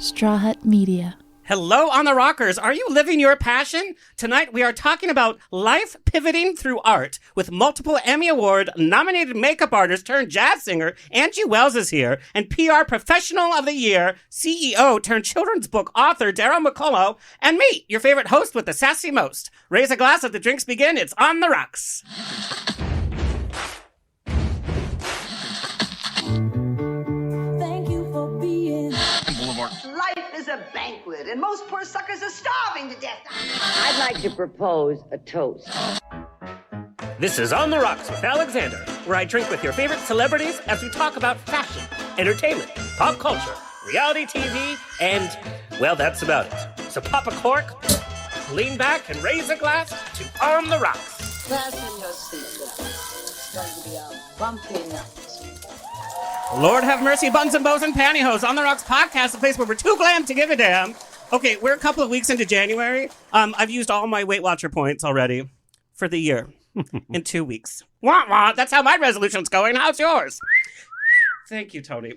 Straw Hut Media. Hello on the Rockers. Are you living your passion? Tonight we are talking about life pivoting through art with multiple Emmy Award nominated makeup artist turned jazz singer Angie Wells is here, and PR Professional of the Year, CEO turned children's book author Daryl McCullough, and me, your favorite host with the sassy most. Raise a glass as the drinks begin. It's On the Rocks. Life is a banquet, and most poor suckers are starving to death. I'd like to propose a toast. This is On the Rocks with Alexander, where I drink with your favorite celebrities as we talk about fashion, entertainment, pop culture, reality TV, and, well, that's about it. So pop a cork, lean back, and raise a glass to On the Rocks. Fasten your seatbelts. It's going to be a bumpy night. Lord have mercy, buns and bows and pantyhose. On the Rocks podcast, the place where we're too glam to give a damn. Okay, we're a couple of weeks into January. I've used all my Weight Watcher points already for the year in 2 weeks. Wah, wah. That's how my resolution's going. How's yours? Thank you, Tony.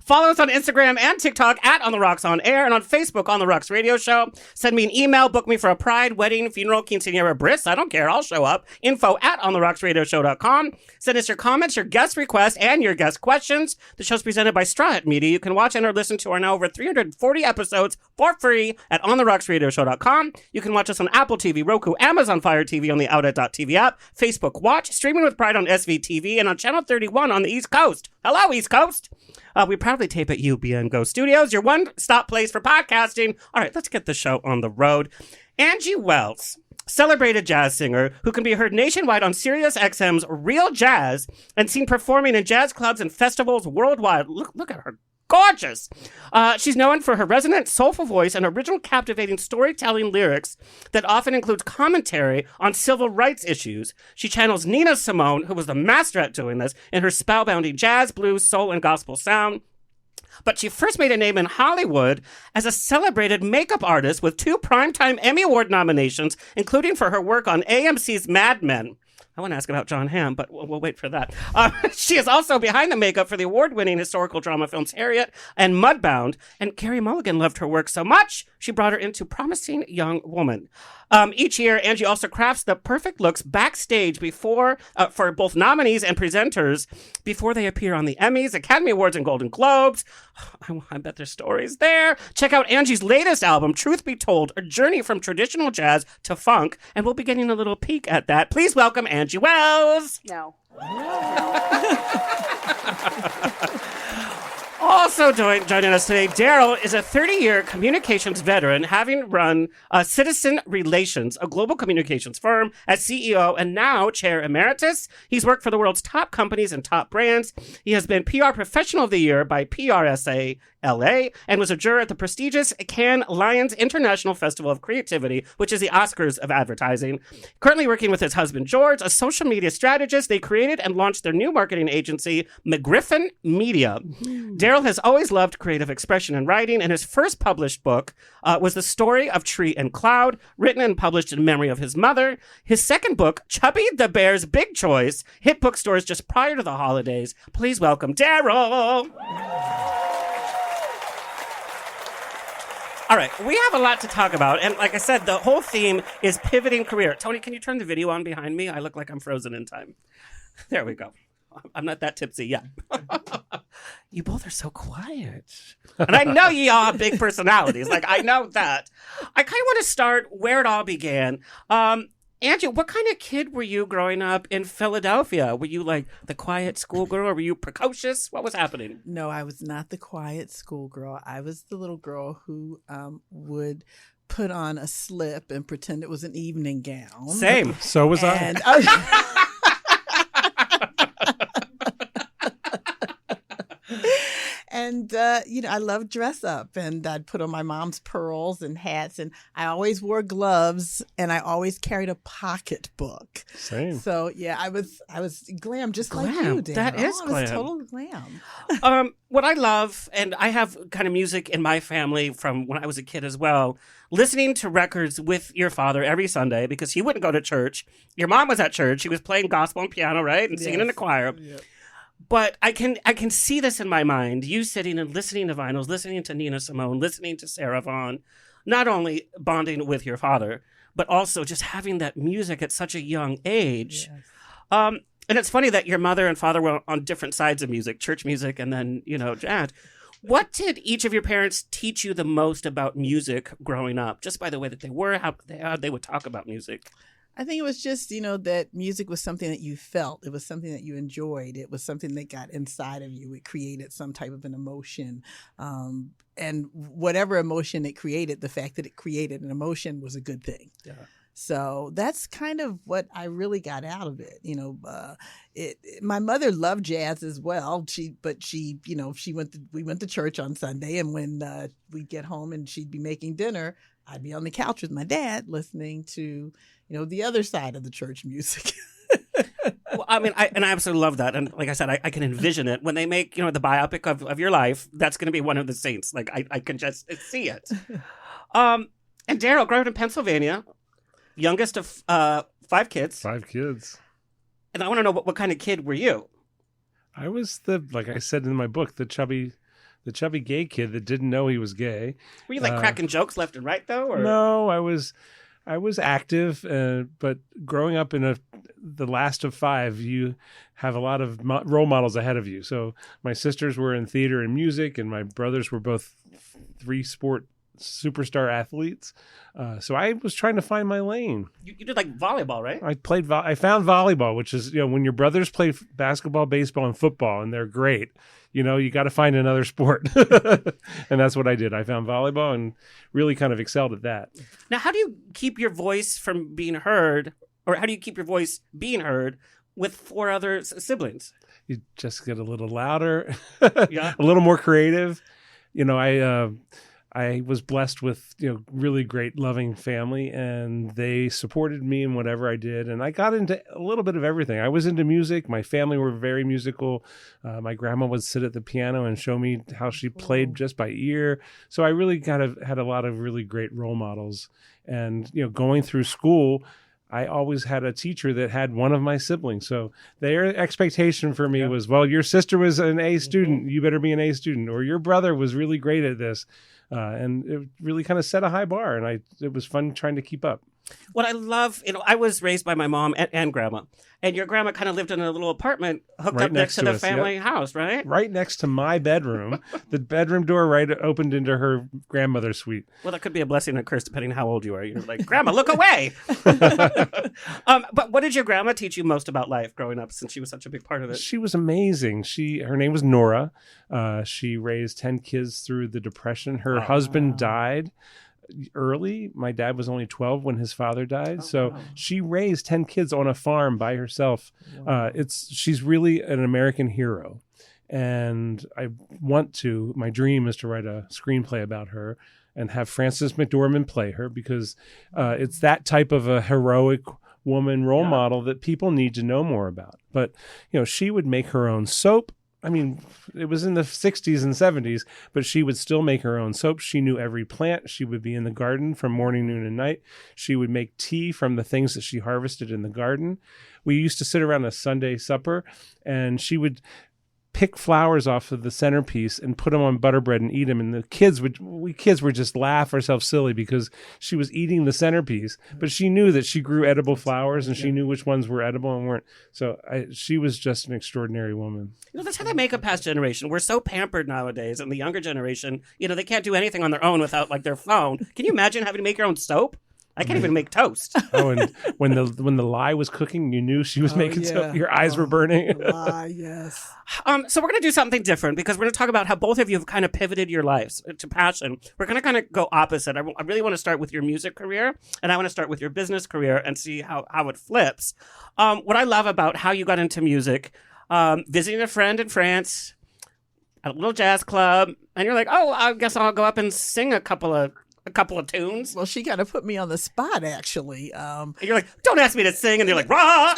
Follow us on Instagram and TikTok at On The Rocks On Air, and on Facebook, On The Rocks Radio Show. Send me an email, book me for a pride, wedding, funeral, quinceañera, bris. I don't care. I'll show up. Info at ontherocksradioshow.com. Send us your comments, your guest requests, and your guest questions. The show's presented by Straw Hut Media. You can watch and or listen to our now over 340 episodes for free at ontherocksradioshow.com. You can watch us on Apple TV, Roku, Amazon Fire TV on the Outlet.tv app, Facebook Watch, streaming with Pride on SVTV, and on Channel 31 on the East Coast. Hello, East Coast. We proudly tape at UBN Go Studios, your one-stop place for podcasting. All right, let's get the show on the road. Angie Wells, celebrated jazz singer who can be heard nationwide on Sirius XM's Real Jazz and seen performing in jazz clubs and festivals worldwide. Look at her. Gorgeous. She's known for her resonant, soulful voice and original, captivating storytelling lyrics that often includes commentary on civil rights issues. She channels Nina Simone, who was the master at doing this, in her spellbinding jazz, blues, soul, and gospel sound. But she first made a name in Hollywood as a celebrated makeup artist with 2 Primetime Emmy Award nominations, including for her work on AMC's Mad Men. I want to ask about John Hamm, but we'll wait for that. She is also behind the makeup for the award-winning historical drama films Harriet and Mudbound, and Carey Mulligan loved her work so much, she brought her into Promising Young Woman. Each year, Angie also crafts the perfect looks backstage before for both nominees and presenters before they appear on the Emmys, Academy Awards, and Golden Globes. I bet there's stories there. Check out Angie's latest album, Truth Be Told, a journey from traditional jazz to funk, and we'll be getting a little peek at that. Please welcome Angie Wells. No. Also joining us today, Daryl is a 30-year communications veteran, having run Citizen Relations, a global communications firm, as CEO and now chair emeritus. He's worked for the world's top companies and top brands. He has been PR Professional of the Year by PRSA LA and was a juror at the prestigious Cannes Lions International Festival of Creativity, which is the Oscars of advertising. Currently working with his husband, George, a social media strategist, they created and launched their new marketing agency, McGriffin Media. Daryl has always loved creative expression and writing, and his first published book was The Story of Tree and Cloud, written and published in memory of his mother. His second book, Chubby the Bear's Big Choice, hit bookstores just prior to the holidays. Please welcome Daryl. All right, we have a lot to talk about, and like I said, the whole theme is pivoting career. Tony, can you turn the video on behind me? I look like I'm frozen in time. There we go. I'm not that tipsy yet. You both are so quiet. And I know you all have big personalities. Like, I know that. I kind of want to start where it all began. Angie, what kind of kid were you growing up in Philadelphia? Were you like the quiet schoolgirl, or were you precocious? What was happening? No, I was not the quiet schoolgirl. I was the little girl who would put on a slip and pretend it was an evening gown. Same. So was I. And, I loved dress up, and I'd put on my mom's pearls and hats, and I always wore gloves, and I always carried a pocketbook. Same. So, yeah, I was glam just like you, Dan. That is glam. I was glam. total glam. What I love, and I have kind of music in my family from when I was a kid as well, listening to records with your father every Sunday because he wouldn't go to church. Your mom was at church. She was playing gospel and piano, right? And singing in the choir. Yep. But I can see this in my mind. You sitting and listening to vinyls, listening to Nina Simone, listening to Sarah Vaughan, not only bonding with your father, but also just having that music at such a young age. Yes. And it's funny that your mother and father were on different sides of music, church music and then, jazz. What did each of your parents teach you the most about music growing up? Just by the way that they were, how they would talk about music. I think it was just, that music was something that you felt. It was something that you enjoyed. It was something that got inside of you. It created some type of an emotion. And whatever emotion it created, the fact that it created an emotion was a good thing. Yeah. So that's kind of what I really got out of it. My mother loved jazz as well. We went to church on Sunday, and when we'd get home and she'd be making dinner, I'd be on the couch with my dad listening to, the other side of the church music. Well, I mean, I absolutely love that. And like I said, I can envision it. When they make, the biopic of your life, that's going to be one of the saints. Like, I can just see it. And Daryl, growing up in Pennsylvania, youngest of 5 kids. 5 kids. And I want to know, what kind of kid were you? I was like I said in my book, the chubby gay kid that didn't know he was gay. Were you cracking jokes left and right though? Or? No, I was active, but growing up in the last of 5, you have a lot of role models ahead of you. So my sisters were in theater and music, and my brothers were both 3-sport superstar athletes. So I was trying to find my lane. You did volleyball, right? I found volleyball, which is, when your brothers play basketball, baseball, and football, and they're great, you got to find another sport. And that's what I did. I found volleyball and really kind of excelled at that. Now, how do you keep your voice from being heard, or how do you keep your voice being heard with 4 other siblings? You just get a little louder, Yeah. a little more creative. I was blessed with, really great, loving family, and they supported me in whatever I did. And I got into a little bit of everything. I was into music. My family were very musical. My grandma would sit at the piano and show me how she played just by ear. So I really kind of had a lot of really great role models. And, going through school, I always had a teacher that had one of my siblings. So their expectation for me was, well, your sister was an A student. You better be an A student. Or your brother was really great at this. And it really kind of set a high bar. And it was fun trying to keep up. What I love, I was raised by my mom and grandma. And your grandma kind of lived in a little apartment hooked Right up next to the us, family yep. house, right? Right next to my bedroom. The bedroom door opened into her grandmother's suite. Well, that could be a blessing and a curse depending on how old you are. You're like, Grandma, look away. But what did your grandma teach you most about life growing up, since she was such a big part of it? She was amazing. Her name was Nora. She raised 10 kids through the Depression. Her husband died early. My dad was only 12 when his father died. She raised 10 kids on a farm by herself. Wow. She's really an American hero. And my dream is to write a screenplay about her and have Frances McDormand play her, because it's that type of a heroic woman role model that people need to know more about. But, she would make her own soap. I mean, it was in the 60s and 70s, but she would still make her own soap. She knew every plant. She would be in the garden from morning, noon, and night. She would make tea from the things that she harvested in the garden. We used to sit around a Sunday supper, and she would pick flowers off of the centerpiece and put them on butterbread and eat them. And the kids would just laugh ourselves silly because she was eating the centerpiece, but she knew that she grew edible flowers and she knew which ones were edible and weren't. So she was just an extraordinary woman. That's how they make a past generation. We're so pampered nowadays, and the younger generation, they can't do anything on their own without their phone. Can you imagine having to make your own soap? I can't even make toast. And when the lye was cooking, you knew she was making soap. Your eyes were burning. Yes. So we're going to do something different, because we're going to talk about how both of you have kind of pivoted your lives to passion. We're going to kind of go opposite. I really want to start with your music career, and I want to start with your business career and see how it flips. What I love about how you got into music, visiting a friend in France at a little jazz club, and you're like, oh, I guess I'll go up and sing a couple of tunes. Well, she kind of put me on the spot, actually. And you're like, don't ask me to sing. And you're like, rah!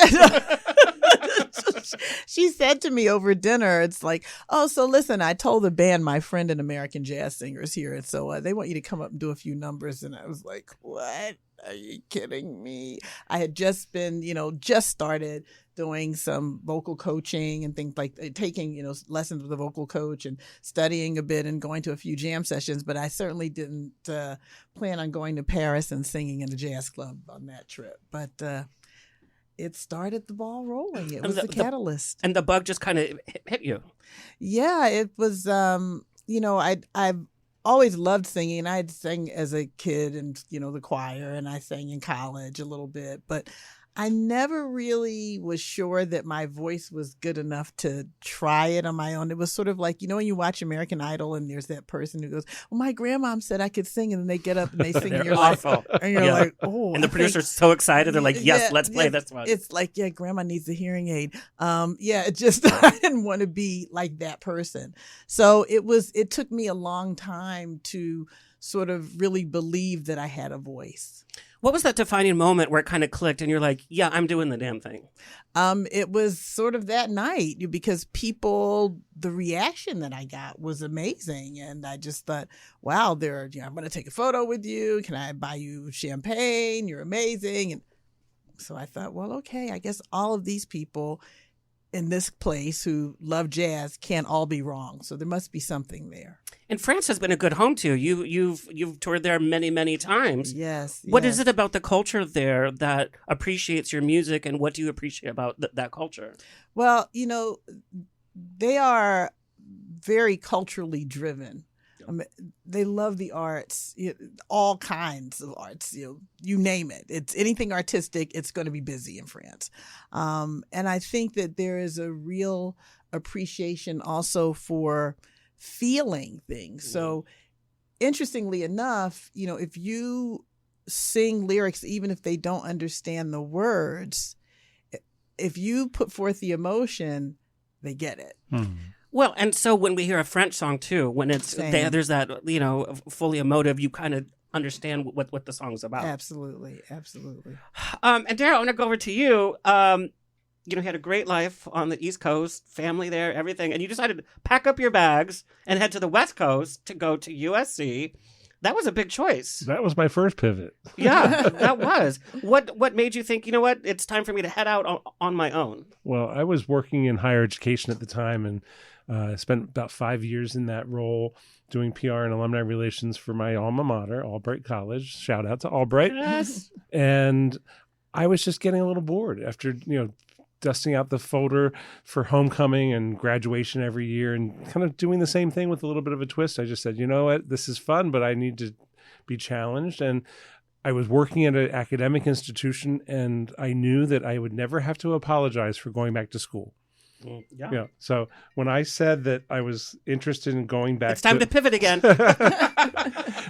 She said to me over dinner, it's like, oh, so listen, I told the band my friend and American jazz singers here, and so they want you to come up and do a few numbers. And I was like, what? Are you kidding me? I had just been, just started doing some vocal coaching and things like taking, lessons with a vocal coach and studying a bit and going to a few jam sessions. But I certainly didn't plan on going to Paris and singing in a jazz club on that trip. But it started the ball rolling. It was the catalyst. And the bug just kind of hit you. Yeah, it was, I've always loved singing. I had sang as a kid in, the choir, and I sang in college a little bit, but I never really was sure that my voice was good enough to try it on my own. It was sort of like, when you watch American Idol and there's that person who goes, well, my grandmom said I could sing, and then they get up and they sing, and you're awful. And you're like, oh. And the producer's so excited. They're like, yes, let's play this one. It's like, yeah, grandma needs a hearing aid. It just, I didn't want to be like that person. So it took me a long time to sort of really believe that I had a voice. What was that defining moment where it kind of clicked and you're like, yeah, I'm doing the damn thing? It was sort of that night, because the reaction that I got was amazing. And I just thought, wow, I'm going to take a photo with you. Can I buy you champagne? You're amazing. And so I thought, well, okay, I guess all of these people in this place who love jazz can't all be wrong. So there must be something there. And France has been a good home to you. You've toured there many, many times. Yes. What is it about the culture there that appreciates your music, and what do you appreciate about that culture? Well, they are very culturally driven. They love the arts, all kinds of arts. You name it. It's anything artistic. It's going to be busy in France, and I think that there is a real appreciation also for feeling things. So, interestingly enough, if you sing lyrics, even if they don't understand the words, if you put forth the emotion, they get it. Well, and so when we hear a French song too, when there's that, fully emotive, you kind of understand what the song's about. Absolutely. And Daryl, I want to go over to you. You had a great life on the East Coast, family there, everything, and you decided to pack up your bags and head to the West Coast to go to USC. That was a big choice. That was my first pivot. Yeah, that was. What made you think, it's time for me to head out on my own? Well, I was working in higher education at the time, and I spent about 5 years in that role doing PR and alumni relations for my alma mater, Albright College. Shout out to Albright. Yes. And I was just getting a little bored after, dusting out the folder for homecoming and graduation every year and kind of doing the same thing with a little bit of a twist. I just said, you know what, this is fun, but I need to be challenged. And I was working at an academic institution, and I knew that I would never have to apologize for going back to school. Yeah. So when I said that I was interested in going back, it's time to pivot again.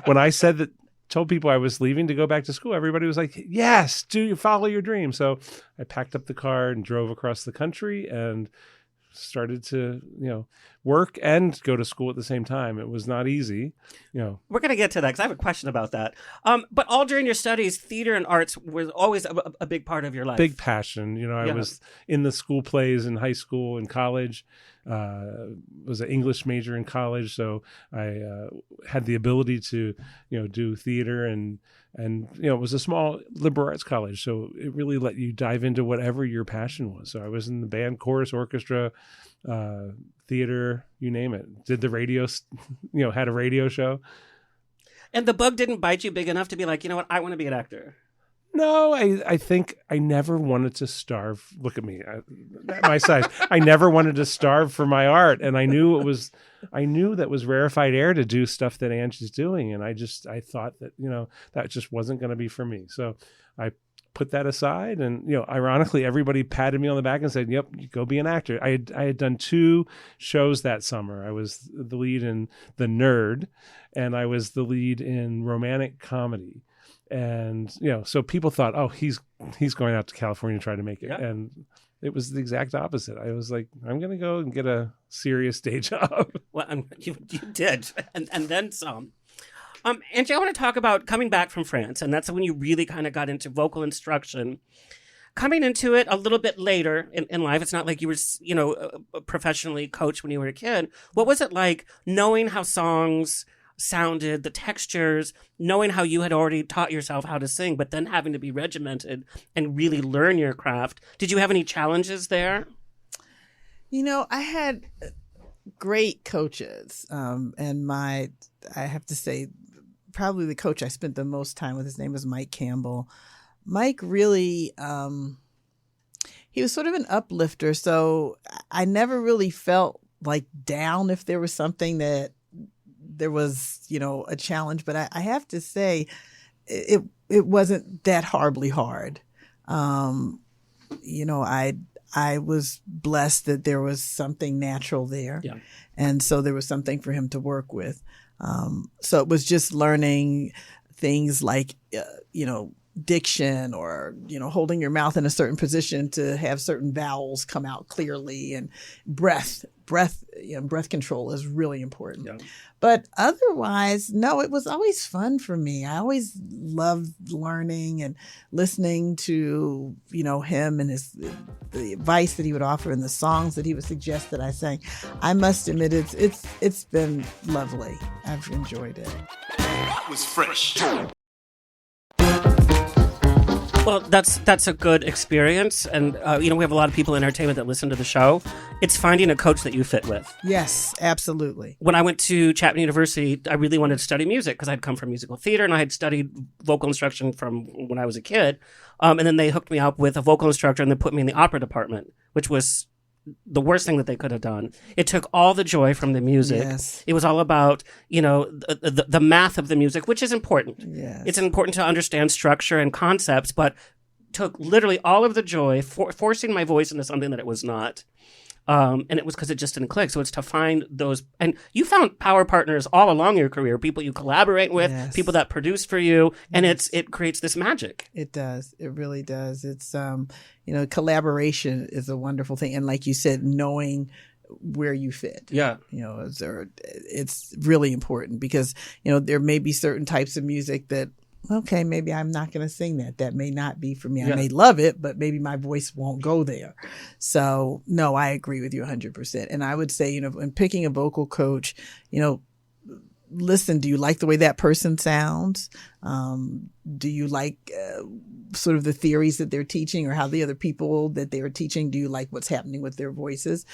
When I said that, told people I was leaving to go back to school, everybody was like, yes, do you follow your dream? So I packed up the car and drove across the country and started to, work and go to school at the same time. It was not easy. We're going to get to that because I have a question about that. But all during your studies, theater and arts was always a big part of your life. Big passion. I was in the school plays in high school and college. Was an English major in college, so I had the ability to, do theater and it was a small liberal arts college, so it really let you dive into whatever your passion was. So I was in the band, chorus, orchestra, theater, you name it. Did the radio, had a radio show. And the bug didn't bite you big enough to be like, I want to be an actor. No, I think I never wanted to starve. Look at me, at my size. I never wanted to starve for my art, and I knew that was rarefied air to do stuff that Angie's doing, and I thought that that just wasn't going to be for me. So I put that aside, and ironically, everybody patted me on the back and said, "Yep, you go be an actor." I had done 2 shows that summer. I was the lead in The Nerd, and I was the lead in romantic comedy. And, so people thought, oh, he's going out to California to try to make it. Yeah. And it was the exact opposite. I was like, I'm going to go and get a serious day job. Well, you did. And then some. Angie, I want to talk about coming back from France. And that's when you really kind of got into vocal instruction. coming into it a little bit later in life, it's not like you were, professionally coached when you were a kid. What was it like knowing how songs sounded, the textures, knowing how you had already taught yourself how to sing, but then having to be regimented and really learn your craft? Did you have any challenges there? I had great coaches. And I have to say, probably the coach I spent the most time with, his name was Mike Campbell. Mike really, he was sort of an uplifter. So I never really felt like down if there was something that there was, a challenge. But I have to say, it wasn't that horribly hard. I was blessed that there was something natural there. Yeah. And so there was something for him to work with. So it was just learning things like, diction or, holding your mouth in a certain position to have certain vowels come out clearly, and breath control is really important. Yeah. But otherwise, no, it was always fun for me. I always loved learning and listening to, him and the advice that he would offer and the songs that he would suggest that I sang. I must admit, it's been lovely. I've enjoyed it. That was fresh. Well, that's a good experience. And, we have a lot of people in entertainment that listen to the show. It's finding a coach that you fit with. Yes, absolutely. When I went to Chapman University, I really wanted to study music because I'd come from musical theater and I had studied vocal instruction from when I was a kid. And then they hooked me up with a vocal instructor and they put me in the opera department, which was the worst thing that they could have done. It took all the joy from the music. Yes. It was all about, the math of the music, which is important. Yes. It's important to understand structure and concepts, but took literally all of the joy, forcing my voice into something that it was not. And it was because it just didn't click. So it's to find those, and you found power partners all along your career, people you collaborate with, yes. people that produce for you, and yes. it creates this magic. It does. It really does. It's, collaboration is a wonderful thing. And like you said, knowing where you fit. Yeah. It's really important because, there may be certain types of music that, okay, maybe I'm not going to sing that. That may not be for me. Yeah. I may love it, but maybe my voice won't go there. So, no, I agree with you 100%. And I would say, when picking a vocal coach, listen, do you like the way that person sounds? Do you like sort of the theories that they're teaching or how the other people that they're teaching, do you like what's happening with their voices?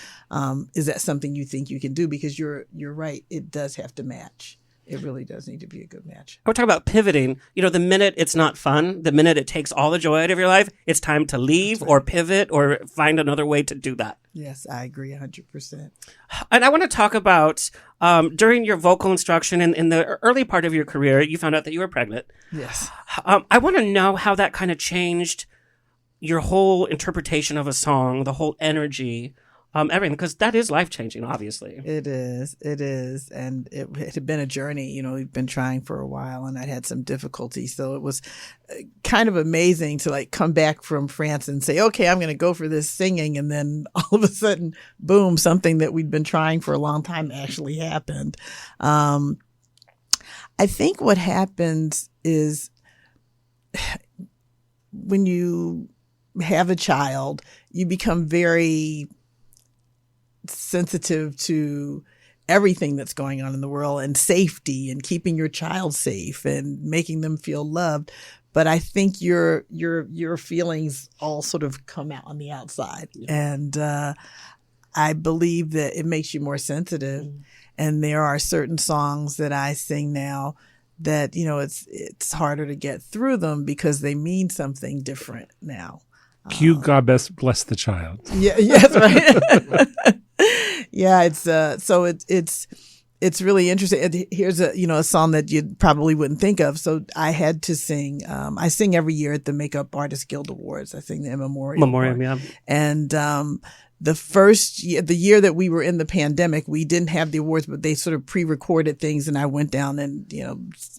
Is that something you think you can do? Because you're right. It does have to match. It really does need to be a good match. We're talking about pivoting. The minute it's not fun, the minute it takes all the joy out of your life, it's time to leave or pivot or find another way to do that. Yes, I agree 100%. And I want to talk about during your vocal instruction in the early part of your career, you found out that you were pregnant. Yes. I want to know how that kind of changed your whole interpretation of a song, the whole energy. Everything, because that is life-changing, obviously. It is. And it had been a journey, we've been trying for a while and I'd had some difficulty. So it was kind of amazing to come back from France and say, okay, I'm going to go for this singing. And then all of a sudden, boom, something that we'd been trying for a long time actually happened. I think what happens is when you have a child, you become very sensitive to everything that's going on in the world and safety and keeping your child safe and making them feel loved. But I think your feelings all sort of come out on the outside. Yeah. And I believe that it makes you more sensitive. Mm. And there are certain songs that I sing now that, it's harder to get through them because they mean something different now. Cue God bless the child. Yeah, yes, right. Yeah, it's really interesting. Here's a song that you probably wouldn't think of. So I had to sing. I sing every year at the Makeup Artists Guild Awards. I sing the Memoriam. Yeah. And the first year, the year that we were in the pandemic, we didn't have the awards, but they sort of pre-recorded things, and I went down and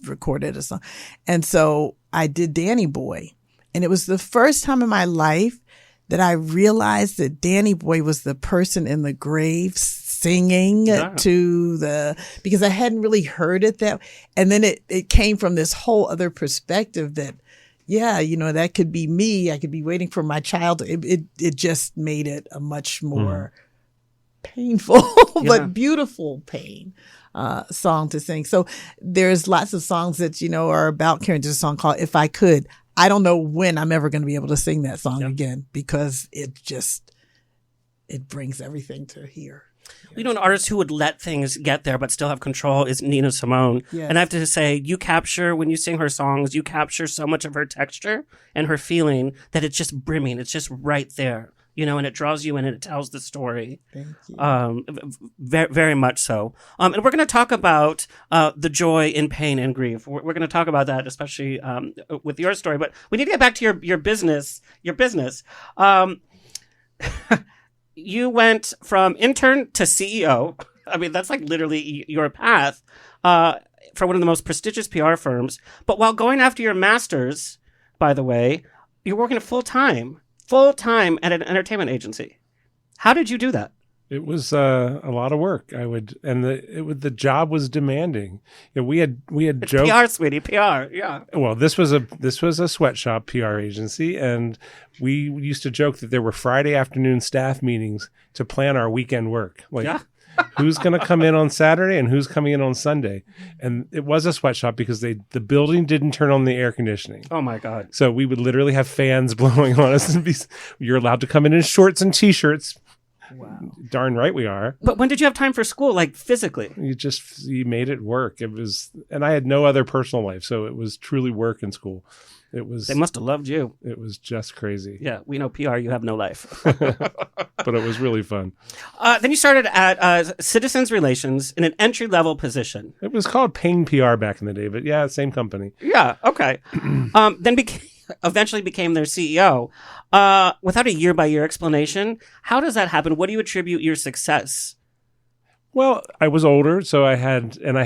recorded a song. And so I did Danny Boy. And it was the first time in my life that I realized that Danny Boy was the person in the grave singing because I hadn't really heard it and then it came from this whole other perspective that, that could be me. I could be waiting for my child. It just made it a much more painful, but beautiful pain song to sing. So there's lots of songs that, are about caring. There's a song called If I Could. I don't know when I'm ever going to be able to sing that song again, because it brings everything to here. An artist who would let things get there but still have control is Nina Simone. Yes. And I have to say, when you sing her songs, you capture so much of her texture and her feeling that it's just brimming. It's just right there, and it draws you in and it tells the story. Thank you. Very, very much so. And we're going to talk about the joy in pain and grief. We're going to talk about that, especially with your story. But we need to get back to your business. You went from intern to CEO. I mean, that's like literally your path for one of the most prestigious PR firms. But while going after your master's, by the way, you're working full-time at an entertainment agency. How did you do that? It was a lot of work. The job was demanding. We had It's joked. PR, sweetie, PR. Yeah. Well, this was a sweatshop PR agency, and we used to joke that there were Friday afternoon staff meetings to plan our weekend work. Who's going to come in on Saturday and who's coming in on Sunday? And it was a sweatshop because the building didn't turn on the air conditioning. Oh my God. So we would literally have fans blowing on us, and you're allowed to come in shorts and t-shirts. Wow. Darn right we are. But when did you have time for school, like physically? You made it work. And I had no other personal life, so it was truly work and school. They must have loved you. It was just crazy. Yeah, we know PR, you have no life. But it was really fun. Then you started at Citizens Relations in an entry-level position. It was called Payne PR back in the day, but yeah, same company. Yeah, okay. Then eventually became their CEO. Without a year-by-year explanation, how does that happen? What do you attribute your success? Well, I was older, so I had an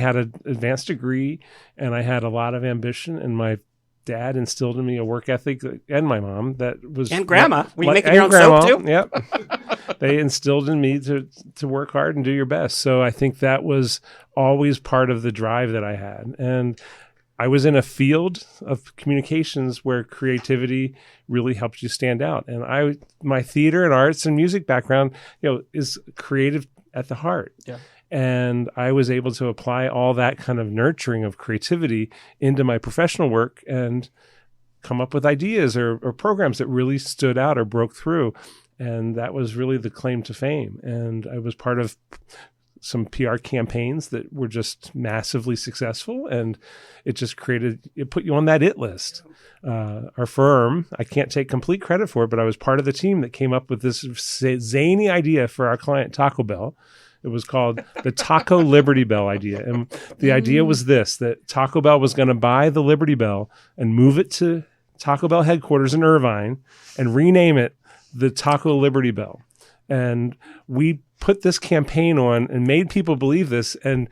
advanced degree, and I had a lot of ambition, and my dad instilled in me a work ethic, and my mom and grandma. Were you making your own soap too? Yep. They instilled in me to work hard and do your best. So I think that was always part of the drive that I had. And I was in a field of communications where creativity really helps you stand out. And my theater and arts and music background, is creative at the heart. Yeah. And I was able to apply all that kind of nurturing of creativity into my professional work and come up with ideas or programs that really stood out or broke through. And that was really the claim to fame. And I was part of some PR campaigns that were just massively successful. And it put you on that it list. Our firm, I can't take complete credit for it, but I was part of the team that came up with this zany idea for our client, Taco Bell. It was called the Taco Liberty Bell idea. And the idea was that Taco Bell was going to buy the Liberty Bell and move it to Taco Bell headquarters in Irvine and rename it the Taco Liberty Bell. And we put this campaign on and made people believe this. And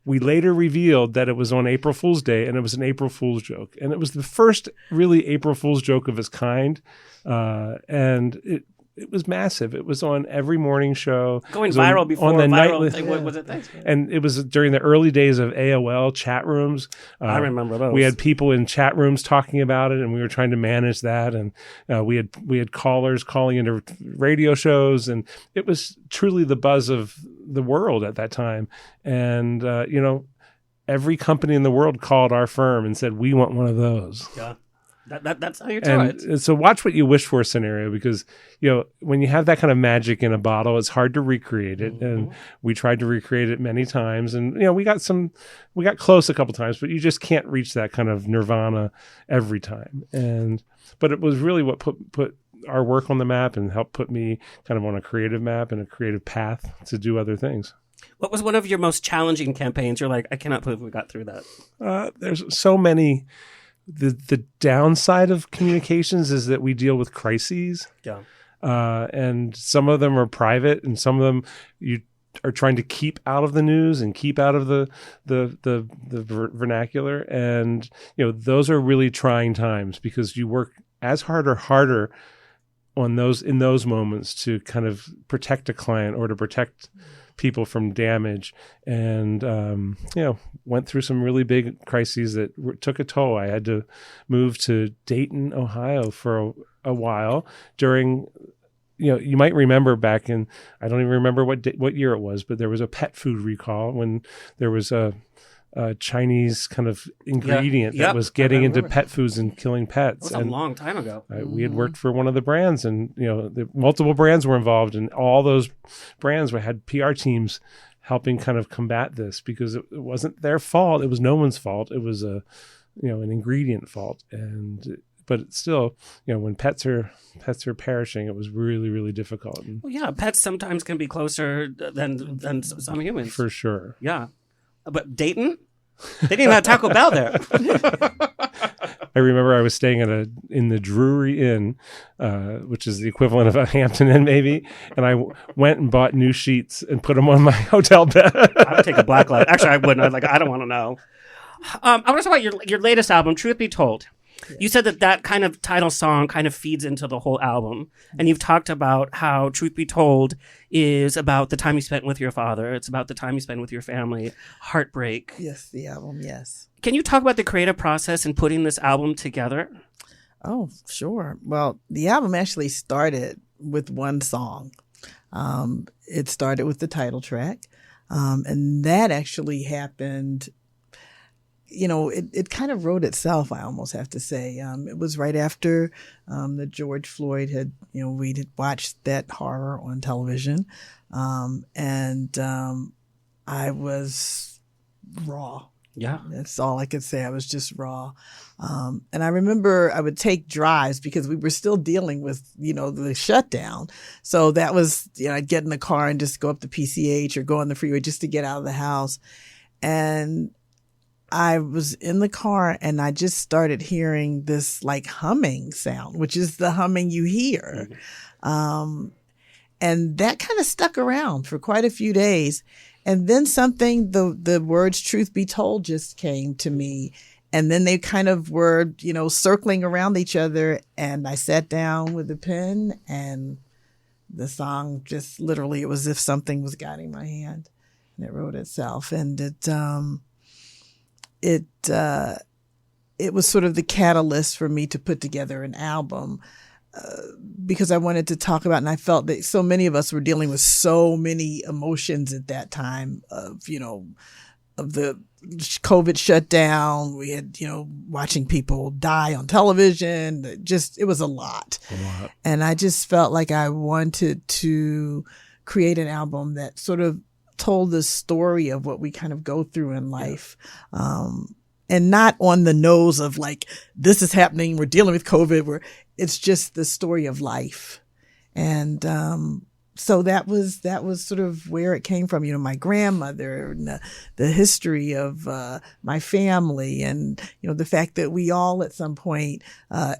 we later revealed that it was on April Fool's Day, and it was an April Fool's joke. And it was the first really April Fool's joke of its kind. And it was massive. It was on every morning show. Going viral before on the viral nightly, thing. What was it? Thanks. And it was during the early days of AOL chat rooms. I remember those. We had people in chat rooms talking about it, and we were trying to manage that. And we had callers calling into radio shows, and it was truly the buzz of the world at that time. And every company in the world called our firm and said, "We want one of those." Yeah. That's how you do it. And so watch what you wish for scenario, because when you have that kind of magic in a bottle, it's hard to recreate it. Mm-hmm. And we tried to recreate it many times, and we got close a couple times, but you just can't reach that kind of nirvana every time. But it was really what put our work on the map and helped put me kind of on a creative map and a creative path to do other things. What was one of your most challenging campaigns? You're like, I cannot believe we got through that. There's so many. The downside of communications is that we deal with crises. Yeah. And some of them are private, and some of them you are trying to keep out of the news and keep out of the vernacular. And those are really trying times, because you work as hard or harder in those moments to kind of protect a client or to protect people from damage, and went through some really big crises that took a toll. I had to move to Dayton, Ohio for a while during. You might remember back in, I don't even remember what year it was, but there was a pet food recall when there was a Chinese kind of ingredient that was getting into pet foods and killing pets. That was a long time ago. We had worked for one of the brands, and the multiple brands were involved, and all those brands had PR teams helping kind of combat this, because it wasn't their fault. It was no one's fault. It was an ingredient fault, but it's still, when pets are perishing, it was really, really difficult. Pets sometimes can be closer than some humans. For sure. Yeah. But Dayton? They didn't even have Taco Bell there. I remember I was staying in the Drury Inn, which is the equivalent of a Hampton Inn maybe, and I went and bought new sheets and put them on my hotel bed. I would take a black light. Actually, I wouldn't. I don't want to know. I want to talk about your latest album, Truth Be Told. Yes. You said that kind of title song kind of feeds into the whole album. And you've talked about how Truth Be Told is about the time you spent with your father. It's about the time you spend with your family. Heartbreak. Yes, the album, yes. Can you talk about the creative process in putting this album together? Oh, sure. Well, the album actually started with one song. It started with the title track. And that actually happened... it kind of wrote itself, I almost have to say. It was right after the George Floyd we had watched that horror on television. And I was raw. Yeah. That's all I could say. I was just raw. And I remember I would take drives because we were still dealing with, the shutdown. So that was, I'd get in the car and just go up to PCH or go on the freeway just to get out of the house. And I was in the car and I just started hearing this like humming sound, which is the humming you hear. And that kind of stuck around for quite a few days. And then the words Truth Be Told just came to me. And then they kind of were, circling around each other. And I sat down with a pen and the song just literally, it was as if something was guiding my hand, and it wrote itself. And it was sort of the catalyst for me to put together an album because I wanted to talk about, and I felt that so many of us were dealing with so many emotions at that time of the COVID shutdown. We had, watching people die on television. It was a lot. And I just felt like I wanted to create an album that sort of told the story of what we kind of go through in life. And not on the nose of like, this is happening, we're dealing with COVID, where it's just the story of life. And so that was sort of where it came from, my grandmother, and the history of my family, and the fact that we all at some point,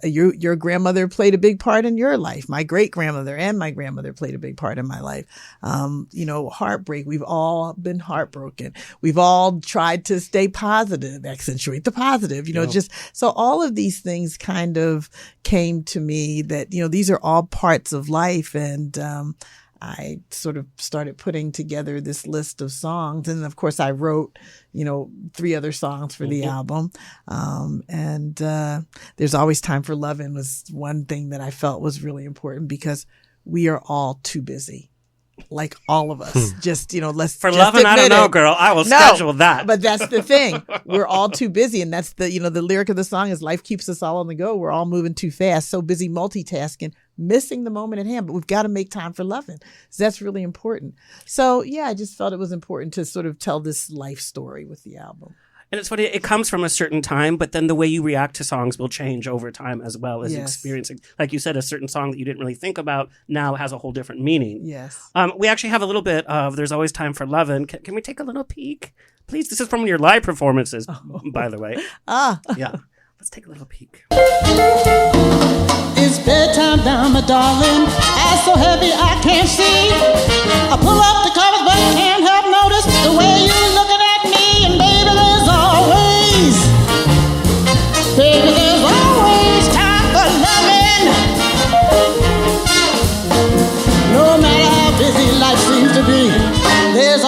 your grandmother played a big part in your life. My great grandmother and my grandmother played a big part in my life. Heartbreak. We've all been heartbroken. We've all tried to stay positive, accentuate the positive. Just so all of these things kind of came to me that these are all parts of life, and I sort of started putting together this list of songs. And of course I wrote, 3 other songs for the album. And There's Always Time for Lovin' was one thing that I felt was really important because we are all too busy. Like all of us, just, let's for just loving. I don't know, girl. I will schedule that. But that's the thing. We're all too busy. And that's the lyric of the song is life keeps us all on the go. We're all moving too fast. So busy multitasking, missing the moment at hand, but we've got to make time for loving. So that's really important. So yeah, I just felt it was important to sort of tell this life story with the album. And it's funny, it comes from a certain time, but then the way you react to songs will change over time as well as experiencing. Like you said, a certain song that you didn't really think about now has a whole different meaning. Yes. We actually have a little bit of There's Always Time for Lovin'. Can we take a little peek? Please, this is from your live performances, by the way. Yeah. Let's take a little peek. It's bedtime now, my darling. Eyes so heavy I can't see. I pull up the covers but can't help notice the way you're looking at me. And baby, there's always time for loving. No matter how busy life seems to be, there's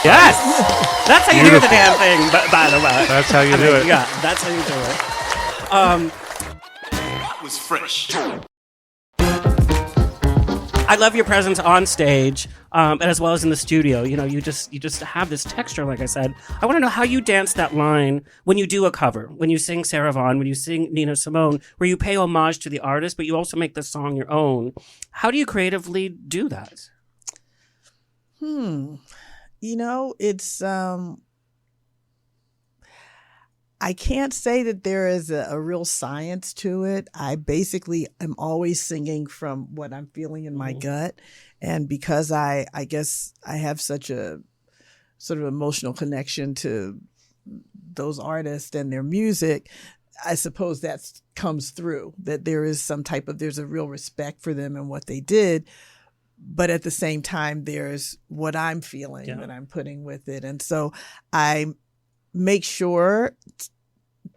Yes! That's how you do the damn thing, by the way. That's how you do it. Yeah, that's how you do it. That was fresh. I love your presence on stage, and as well as in the studio. You know, you just have this texture, like I said. I want to know how you dance that line when you do a cover, when you sing Sarah Vaughan, when you sing Nina Simone, where you pay homage to the artist, but you also make the song your own. How do you creatively do that? You know, it's I can't say that there is a real science to it. I basically am always singing from what I'm feeling in my gut. And because I guess I have such a sort of emotional connection to those artists and their music, I suppose that comes through, that there is there's a real respect for them and what they did. But at the same time, there's what I'm feeling that I'm putting with it. And so I make sure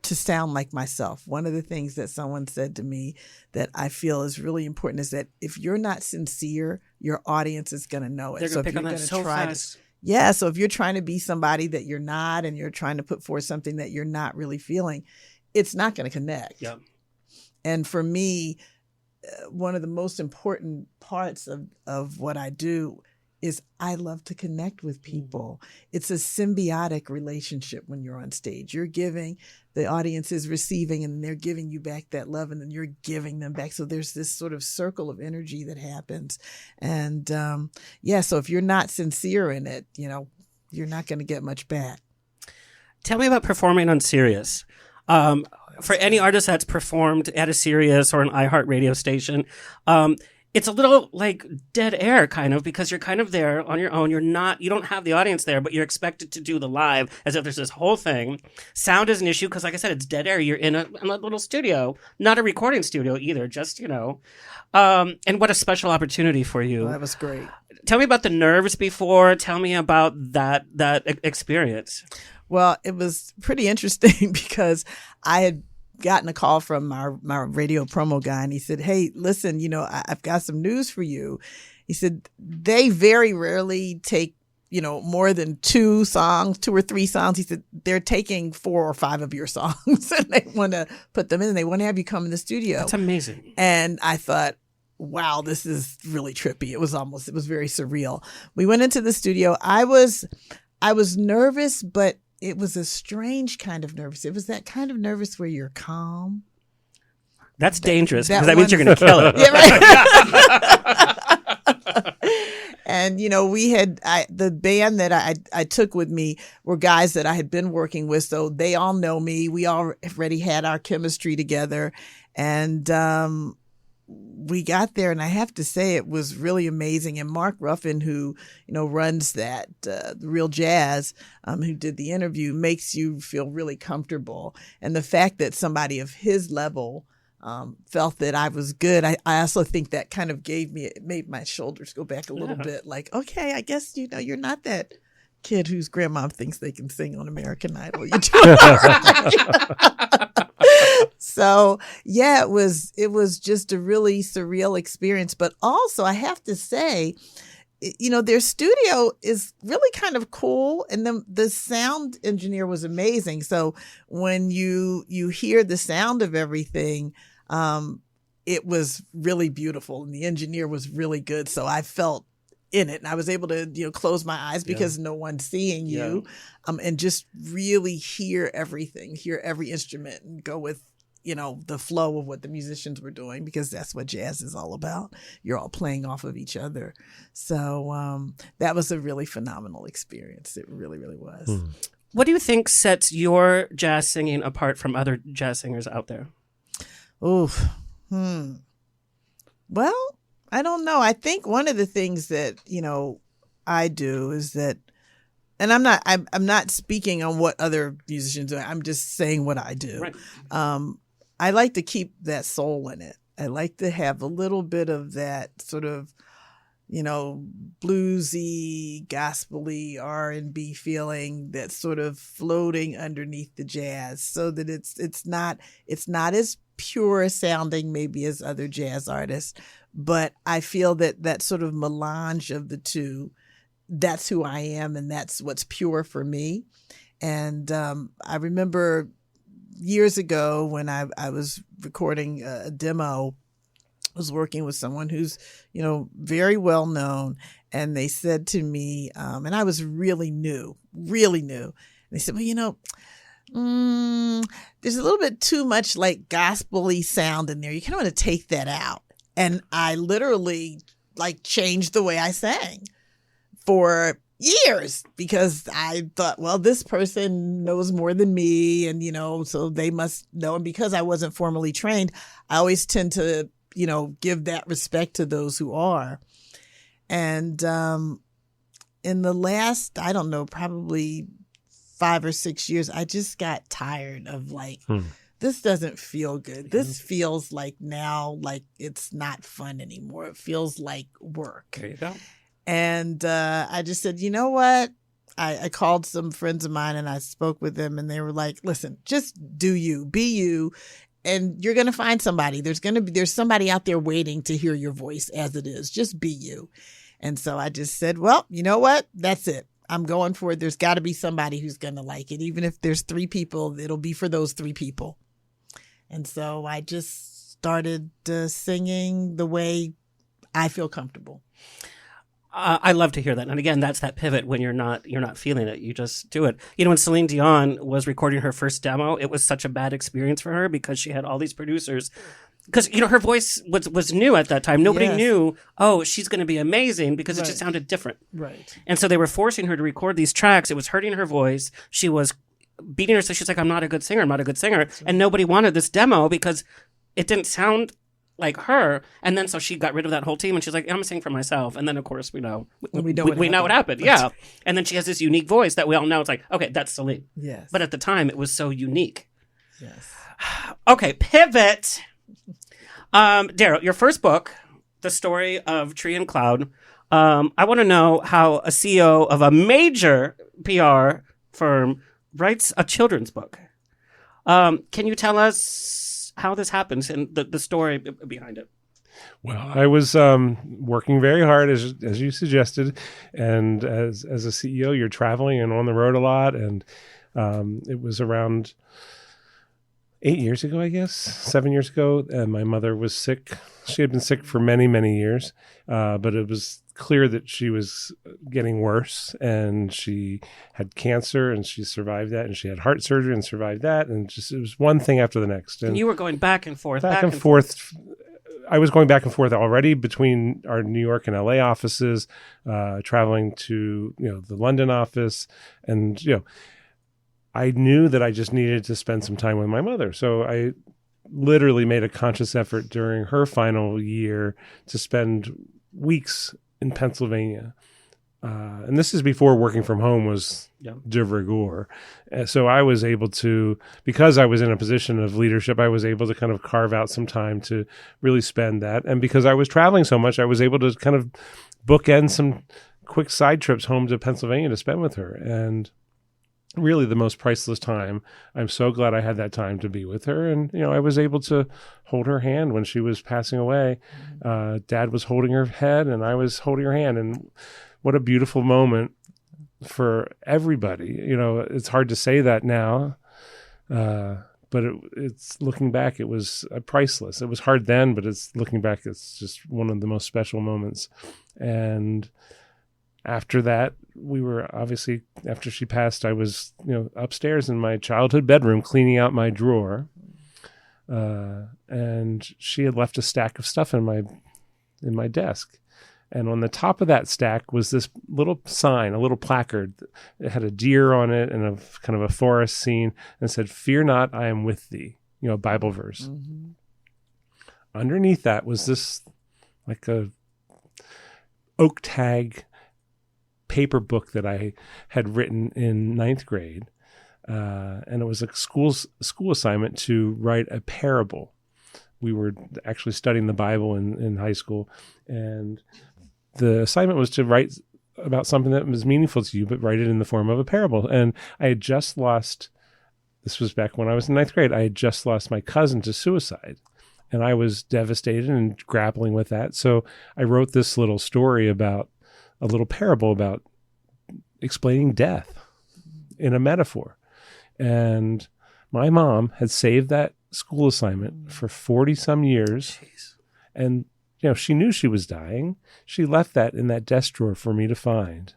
to sound like myself. One of the things that someone said to me that I feel is really important is that if you're not sincere, your audience is going to know it. They're going to pick on that so fast. So if you're trying to be somebody that you're not and you're trying to put forth something that you're not really feeling, it's not going to connect. Yeah. And for me, one of the most important parts of what I do is I love to connect with people. It's a symbiotic relationship when you're on stage. You're giving, the audience is receiving, and they're giving you back that love, and then you're giving them back. So there's this sort of circle of energy that happens. And so if you're not sincere in it, you know, you're not going to get much back. Tell me about performing on Sirius. For any artist that's performed at a Sirius or an iHeart radio station, it's a little like dead air kind of, because you're kind of there on your own. You don't have the audience there, but you're expected to do the live as if there's this whole thing. Sound is an issue because, like I said, it's dead air. You're in a little studio, not a recording studio either, just, you know. And what a special opportunity for you. Well, that was great. Tell me about the nerves before. Tell me about that experience. Well, it was pretty interesting because I had gotten a call from my radio promo guy, and he said, "Hey, listen, you know, I've got some news for you." He said, they very rarely take, you know, more than 2 or 3 songs. He said, they're taking 4 or 5 of your songs and they want to put them in and they want to have you come in the studio. That's amazing. And I thought, wow, this is really trippy. It was very surreal. We went into the studio. I was nervous, but it was a strange kind of nervous. It was that kind of nervous where you're calm. That's dangerous because that means you're going to kill it. Yeah, right. And, you know, the band that I took with me were guys that I had been working with. So they all know me. We already had our chemistry together. And we got there, and I have to say it was really amazing. And Mark Ruffin, who, you know, runs that, the Real Jazz, who did the interview, makes you feel really comfortable. And the fact that somebody of his level felt that I was good, I also think that kind of made my shoulders go back a little bit. Like, okay, I guess, you know, you're not that kid whose grandma thinks they can sing on American Idol. You're doing all right. So yeah, it was just a really surreal experience. But also, I have to say, you know, their studio is really kind of cool, and the sound engineer was amazing. So when you hear the sound of everything, it was really beautiful, and the engineer was really good. So I felt in it, and I was able to, you know, close my eyes because no one's seeing you, and just really hear everything, hear every instrument, and go with, you know, the flow of what the musicians were doing, because that's what jazz is all about. You're all playing off of each other. So that was a really phenomenal experience. It really, really was. What do you think sets your jazz singing apart from other jazz singers out there? Oof. Well, I don't know. I think one of the things that, you know, I do is that, and I'm not speaking on what other musicians do. I'm just saying what I do. Right. I like to keep that soul in it. I like to have a little bit of that sort of, you know, bluesy, gospel-y, R&B feeling that's sort of floating underneath the jazz, so that it's not as pure sounding maybe as other jazz artists, But I feel that sort of melange of the two, that's who I am, and that's what's pure for me. And I remember years ago when I was recording a demo, I was working with someone who's, very well known. And they said to me, and I was really new. And they said, well, there's a little bit too much like gospel-y sound in there. You kind of want to take that out. And I literally changed the way I sang for years because I thought, well, this person knows more than me. And, so they must know. And because I wasn't formally trained, I always tend to, give that respect to those who are. And in the last, I don't know, probably 5 or 6 years, I just got tired of this doesn't feel good. This feels now like it's not fun anymore. It feels like work. There you go. And I just said, you know what? I called some friends of mine and I spoke with them and they were like, listen, just do you, be you. And you're going to find somebody. There's somebody out there waiting to hear your voice as it is. Just be you. And so I just said, well, you know what? That's it. I'm going for it. There's got to be somebody who's going to like it. Even if there's 3 people, it'll be for those 3 people. And so I just started singing the way I feel comfortable. I love to hear that. And again, that's that pivot when you're not feeling it. You just do it. When Celine Dion was recording her first demo, it was such a bad experience for her because she had all these producers. Because, her voice was new at that time. Nobody knew, she's going to be amazing because it just sounded different. Right. And so they were forcing her to record these tracks. It was hurting her voice. She was beating herself. She's like, I'm not a good singer. And nobody wanted this demo because it didn't sound like her. And then so she got rid of that whole team and she's like, I'm going to sing for myself. And then, of course, we know what happened. Yeah. And then she has this unique voice that we all know. It's like, okay, that's Celine. Yes. But at the time, it was so unique. Yes. Okay, pivot. Daryl, your first book, The Story of Tree and Cloud. I want to know how a CEO of a major PR firm writes a children's book. Can you tell us how this happens and the story behind it? Well, I was working very hard, as you suggested, and as a CEO, you're traveling and on the road a lot, and it was around 8 years ago, I guess, 7 years ago, and my mother was sick. She had been sick for many, many years, but it was clear that she was getting worse, and she had cancer, and she survived that, and she had heart surgery and survived that, and just it was one thing after the next. And you were going back and forth. Back and forth. I was going back and forth already between our New York and LA offices, traveling to the London office, and I knew that I just needed to spend some time with my mother. So I literally made a conscious effort during her final year to spend weeks in Pennsylvania. And this is before working from home was de rigueur. So I was able to, because I was in a position of leadership, I was able to kind of carve out some time to really spend that. And because I was traveling so much, I was able to kind of bookend some quick side trips home to Pennsylvania to spend with her. And really the most priceless time. I'm so glad I had that time to be with her. And, I was able to hold her hand when she was passing away. Dad was holding her head and I was holding her hand. And what a beautiful moment for everybody. It's hard to say that now, but it's looking back, it was priceless. It was hard then, but it's looking back, it's just one of the most special moments. And after that, we were obviously, after she passed, I was, upstairs in my childhood bedroom cleaning out my drawer. And she had left a stack of stuff in my desk. And on the top of that stack was this little sign, a little placard. It had a deer on it and a kind of a forest scene and said, "Fear not, I am with thee," a Bible verse. Mm-hmm. Underneath that was this like a oak tag paper book that I had written in 9th grade. And it was a school assignment to write a parable. We were actually studying the Bible in high school, and the assignment was to write about something that was meaningful to you, but write it in the form of a parable. And I had just lost, this was back when I was in 9th grade, I had just lost my cousin to suicide. And I was devastated and grappling with that. So I wrote this little story about a little parable about explaining death in a metaphor. And my mom had saved that school assignment for 40 some years. Jeez. And, she knew she was dying. She left that in that desk drawer for me to find.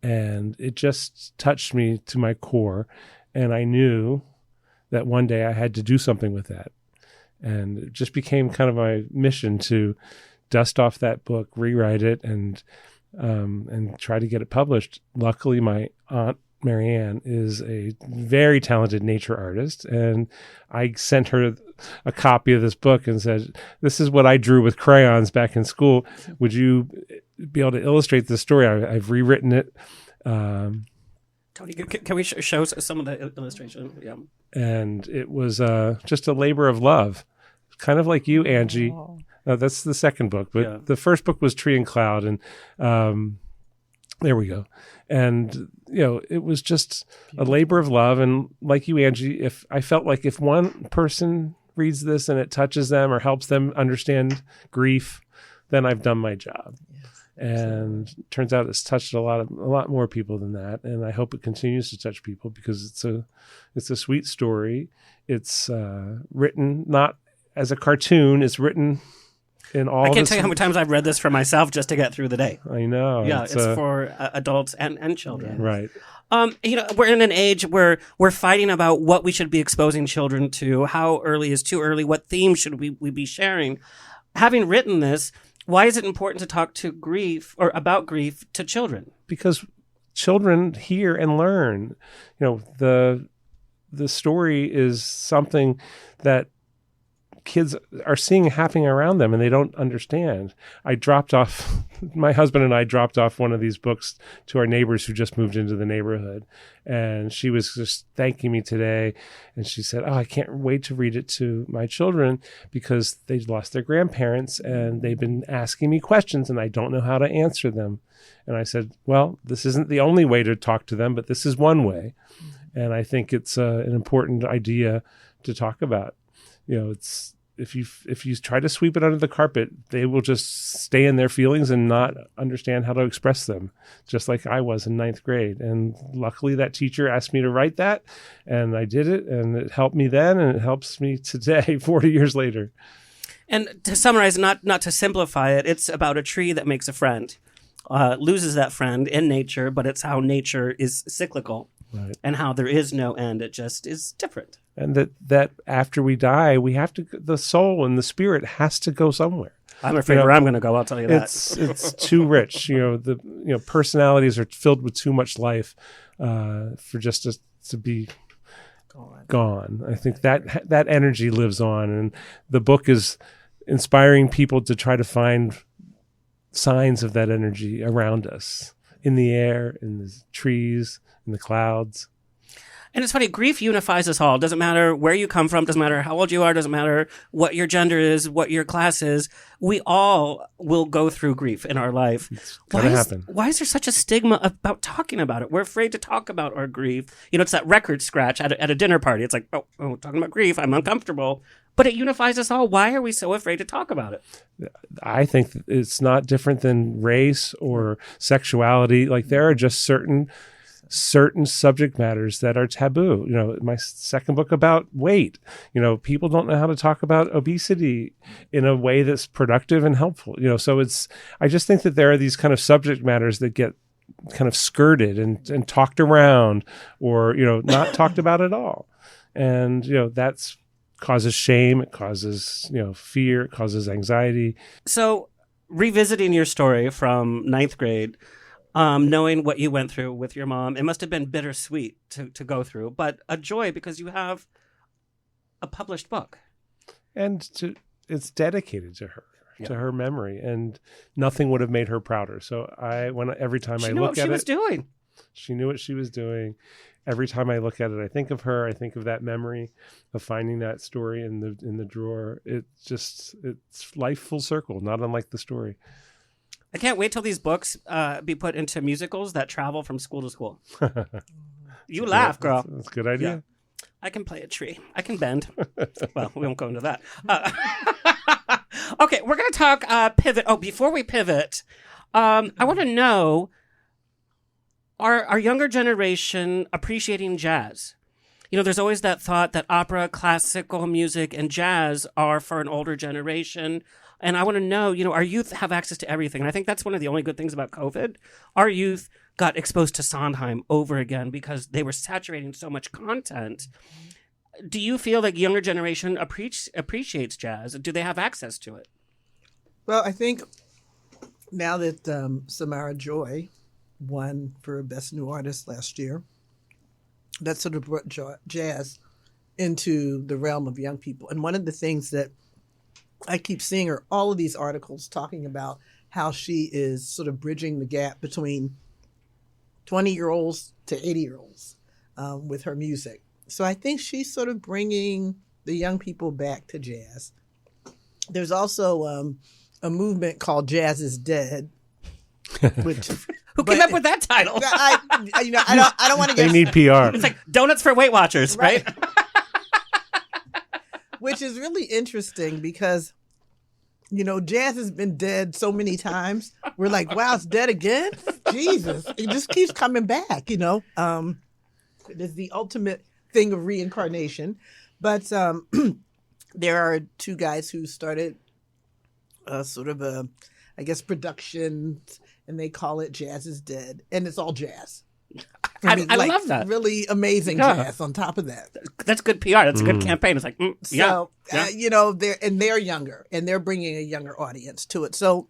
And it just touched me to my core. And I knew that one day I had to do something with that. And it just became kind of my mission to dust off that book, rewrite it, and try to get it published. Luckily, my aunt, Marianne, is a very talented nature artist, and I sent her a copy of this book and said, "This is what I drew with crayons back in school. Would you be able to illustrate this story? I've rewritten it." Tony, can we show some of the illustration? Yeah. And it was just a labor of love, kind of like you, Angie. That's the second book, but the first book was Tree and Cloud, and there we go. And, it was just a labor of love. And like you, Angie, if I felt like if one person reads this and it touches them or helps them understand grief, then I've done my job. And it turns out it's touched a lot more people than that. And I hope it continues to touch people because it's a sweet story. It's written not as a cartoon. It's written in all. I can't tell you how many times I've read this for myself just to get through the day. I know. Yeah, it's for adults and children. Right. We're in an age where we're fighting about what we should be exposing children to, how early is too early, what themes should we be sharing. Having written this, why is it important to talk to grief or about grief to children? Because children hear and learn. The story is something that kids are seeing happening around them and they don't understand. My husband and I dropped off one of these books to our neighbors who just moved into the neighborhood. And she was just thanking me today. And she said, "Oh, I can't wait to read it to my children because they lost their grandparents and they've been asking me questions and I don't know how to answer them." And I said, "Well, this isn't the only way to talk to them, but this is one way." And I think it's an important idea to talk about. It's if you try to sweep it under the carpet, they will just stay in their feelings and not understand how to express them, just like I was in 9th grade. And luckily that teacher asked me to write that, and I did it, and it helped me then, and it helps me today, 40 years later. And to summarize, not to simplify it, it's about a tree that makes a friend, loses that friend in nature, but it's how nature is cyclical. Right. And how there is no end. It just is different. And that after we die, the soul and the spirit has to go somewhere. I'm afraid where I'm going to go, I'll tell you that. It's too rich. Personalities are filled with too much life for just to be gone. I think that energy lives on. And the book is inspiring people to try to find signs of that energy around us, in the air, in the trees, in the clouds. And it's funny, grief unifies us all. Doesn't matter where you come from, doesn't matter how old you are, doesn't matter what your gender is, what your class is. We all will go through grief in our life. It's gonna happen. Why is there such a stigma about talking about it? We're afraid to talk about our grief. It's that record scratch at a dinner party. It's like, oh, talking about grief, I'm uncomfortable. But it unifies us all. Why are we so afraid to talk about it? I think it's not different than race or sexuality. Like there are just certain subject matters that are taboo. My second book about weight, people don't know how to talk about obesity in a way that's productive and helpful. So I just think that there are these kind of subject matters that get kind of skirted and talked around or, not talked about at all. And, that's causes shame. It causes, fear. It causes anxiety. So revisiting your story from 9th grade, knowing what you went through with your mom, it must have been bittersweet to go through, but a joy because you have a published book. And it's dedicated to her, to her memory, and nothing would have made her prouder. So every time I look at it, she knew what she was doing. Every time I look at it, I think of her. I think of that memory of finding that story in the drawer. It's life full circle, not unlike the story. I can't wait till these books be put into musicals that travel from school to school. You laugh, girl. That's a good idea. Yeah. I can play a tree. I can bend. Well, we won't go into that. Okay, we're going to talk pivot. Oh, before we pivot, I want to know, are our younger generation appreciating jazz? You know, there's always that thought that opera, classical music, and jazz are for an older generation. And I want to know, you know, our youth have access to everything. And I think that's one of the only good things about COVID. Our youth got exposed to Sondheim over again because they were saturating so much content. Do you feel like younger generation appreciates jazz? Do they have access to it? Well, I think now that Samara Joy won for Best New Artist last year, that sort of brought jazz into the realm of young people. And one of the things that I keep seeing are all of these articles talking about how she is sort of bridging the gap between 20-year-olds to 80-year-olds with her music. So I think she's sort of bringing the young people back to jazz. There's also a movement called Jazz is Dead, which who came up with that title? I don't want to get. They need PR. It's like donuts for Weight Watchers, right? Which is really interesting because, you know, jazz has been dead so many times. We're like, wow, it's dead again? Jesus. It just keeps coming back, you know. It is the ultimate thing of reincarnation. But there are two guys who started sort of a, I guess, production, and they call it Jazz is Dead. And it's all jazz. I love that. Really amazing jazz on top of that. That's good PR. That's a good campaign. It's like, you know, they're younger, and they're bringing a younger audience to it. So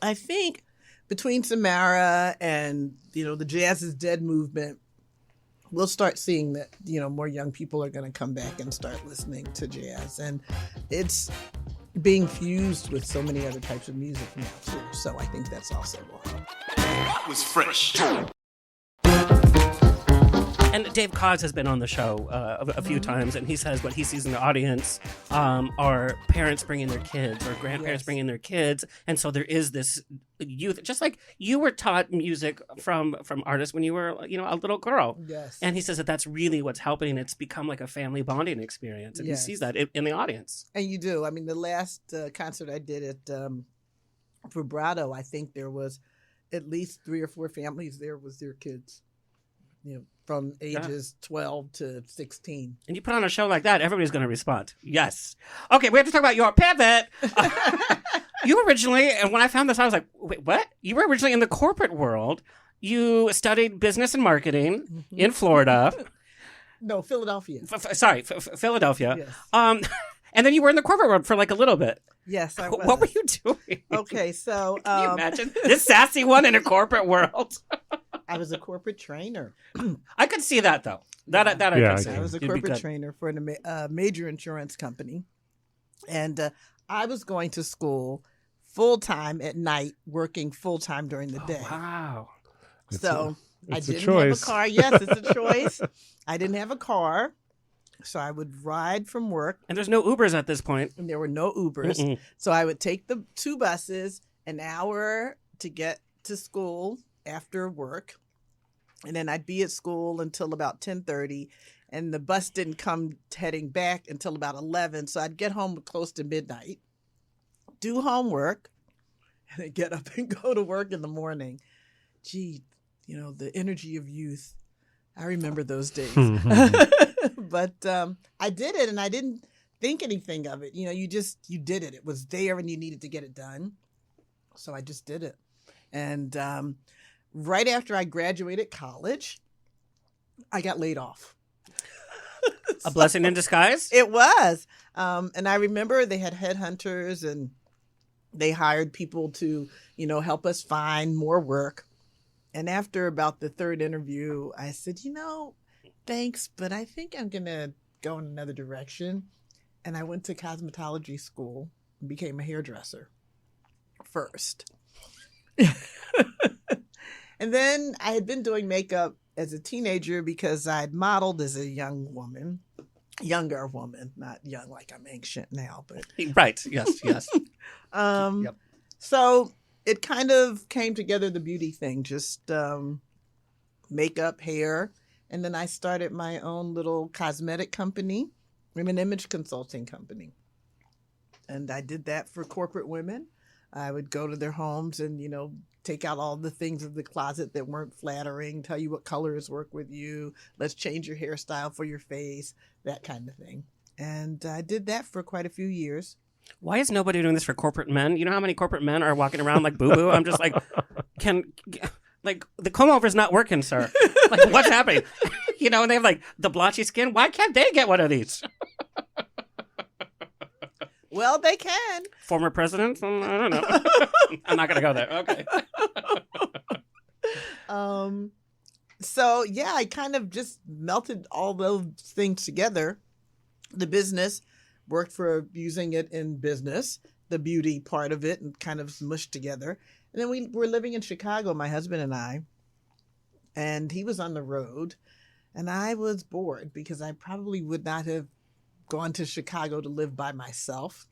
I think between Samara and, you know, the Jazz is Dead movement, we'll start seeing that, you know, more young people are going to come back and start listening to jazz. And it's being fused with so many other types of music now, too. So I think that's also wrong. That was fresh. And Dave Coggs has been on the show a few times, and he says what he sees in the audience are parents bringing their kids or grandparents bringing their kids, and so there is this youth, just like you were taught music from artists when you were, you know, a little girl. Yes. And he says that that's really what's helping. It's become like a family bonding experience, and he sees that in the audience. And you do. I mean, the last concert I did at Vibrato, I think there was at least 3 or 4 families there with their kids, you know, from ages 12 to 16. And you put on a show like that, everybody's going to respond. Yes. Okay, we have to talk about your pivot. You originally, and when I found this, I was like, wait, what? You were originally in the corporate world. You studied business and marketing in Florida. No, Philadelphia. Philadelphia. Yes. And then you were in the corporate world for like a little bit. Yes, I was. What were you doing? Okay, so... Can you imagine? This sassy one in a corporate world. I was a corporate trainer. I could see that, though. That I could see. I was a corporate trainer for a major insurance company. And I was going to school full-time at night, working full-time during the day. Wow. I didn't have a car. Yes, it's a choice. I didn't have a car. So I would ride from work. And there's no Ubers at this point. And there were no Ubers. Mm-mm. So I would take the 2 buses, an hour to get to school after work. And then I'd be at school until about 10:30. And the bus didn't come heading back until about 11. So I'd get home close to midnight, do homework, and then get up and go to work in the morning. Gee, you know, the energy of youth. I remember those days. But I did it, and I didn't think anything of it. You know, you did it. It was there, and you needed to get it done. So I just did it. And right after I graduated college, I got laid off. A blessing in disguise? It was. And I remember they had headhunters, and they hired people to, you know, help us find more work. And after about the 3rd interview, I said, you know, thanks, but I think I'm going to go in another direction. And I went to cosmetology school and became a hairdresser first. And then I had been doing makeup as a teenager because I'd modeled as a younger woman, not young like I'm ancient now, but. Right. Yes. Yep. So it kind of came together, the beauty thing, just makeup, hair. And then I started my own little cosmetic company. I'm an image consulting company. And I did that for corporate women. I would go to their homes and, take out all the things in the closet that weren't flattering, tell you what colors work with you, let's change your hairstyle for your face, that kind of thing. And I did that for quite a few years. Why is nobody doing this for corporate men? You know how many corporate men are walking around like boo-boo? I'm just like, the comb-over's not working, sir. Like, what's happening? And they have like the blotchy skin. Why can't they get one of these? Well, they can. Former presidents? I don't know. I'm not going to go there. Okay. So, yeah, I kind of just melted all those things together. The business, worked for using it in business, the beauty part of it, and kind of smushed together. And then we were living in Chicago, my husband and I, and he was on the road, and I was bored because I probably would not have gone to Chicago to live by myself.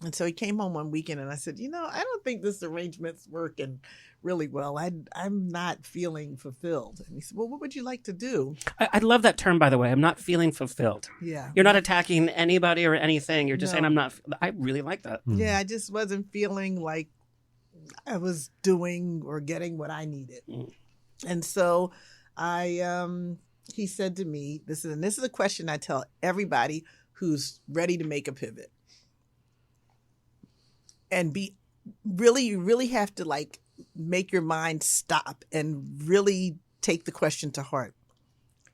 And so he came home one weekend and I said, I don't think this arrangement's working really well. I'm not feeling fulfilled. And he said, well, what would you like to do? I love that term, by the way. I'm not feeling fulfilled. Yeah. You're not attacking anybody or anything. You're just saying I really like that. Yeah, I just wasn't feeling like I was doing or getting what I needed. And so he said to me, this is a question I tell everybody who's ready to make a pivot. And you really have to make your mind stop and really take the question to heart.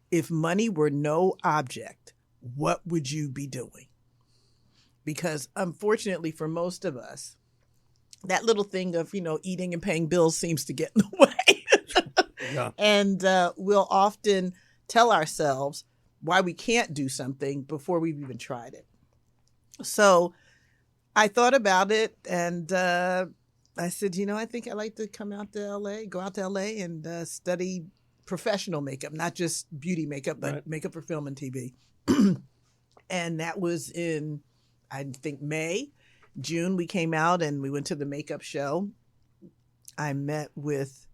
If money were no object, what would you be doing? Because unfortunately for most of us, that little thing of, eating and paying bills seems to get in the way. Yeah. And we'll often tell ourselves why we can't do something before we've even tried it. So I thought about it and I said, I think I'd like to go out to LA and study professional makeup, not just beauty makeup, but makeup for film and TV. And that was in, I think, May. June, we came out and we went to the makeup show. I met with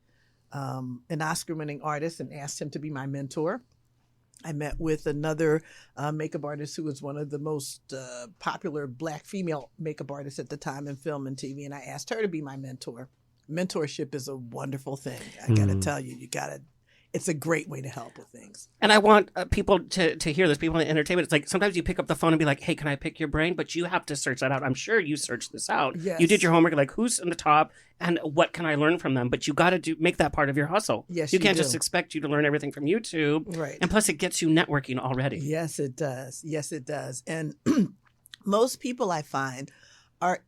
an Oscar-winning artist and asked him to be my mentor. I met with another makeup artist who was one of the most popular Black female makeup artists at the time in film and TV, and I asked her to be my mentor. Mentorship is a wonderful thing. I got to tell you, it's a great way to help with things. And I want people to hear this, people in entertainment. It's like sometimes you pick up the phone and be like, hey, can I pick your brain? But you have to search that out. I'm sure you searched this out. Yes. You did your homework, like who's in the top and what can I learn from them? But you got to make that part of your hustle. Yes, you can't just expect you to learn everything from YouTube. Right. And plus it gets you networking already. Yes, it does. Yes, it does. And most people I find are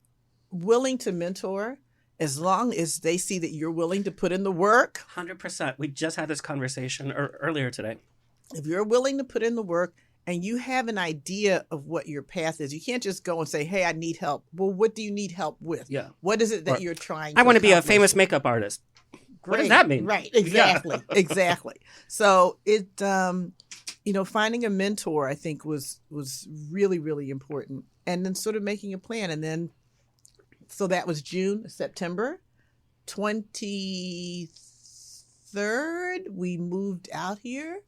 willing to mentor as long as they see that you're willing to put in the work. 100%. We just had this conversation earlier today. If you're willing to put in the work and you have an idea of what your path is, you can't just go and say, hey, I need help. Well, what do you need help with? Yeah. What is it that you're trying to I want to be a accomplish? famous makeup artist. Great. What does that mean? Right. Exactly. Yeah. Exactly. So it, finding a mentor, I think was really, really important. And then sort of making a plan. And then, so that was September 23rd, we moved out here.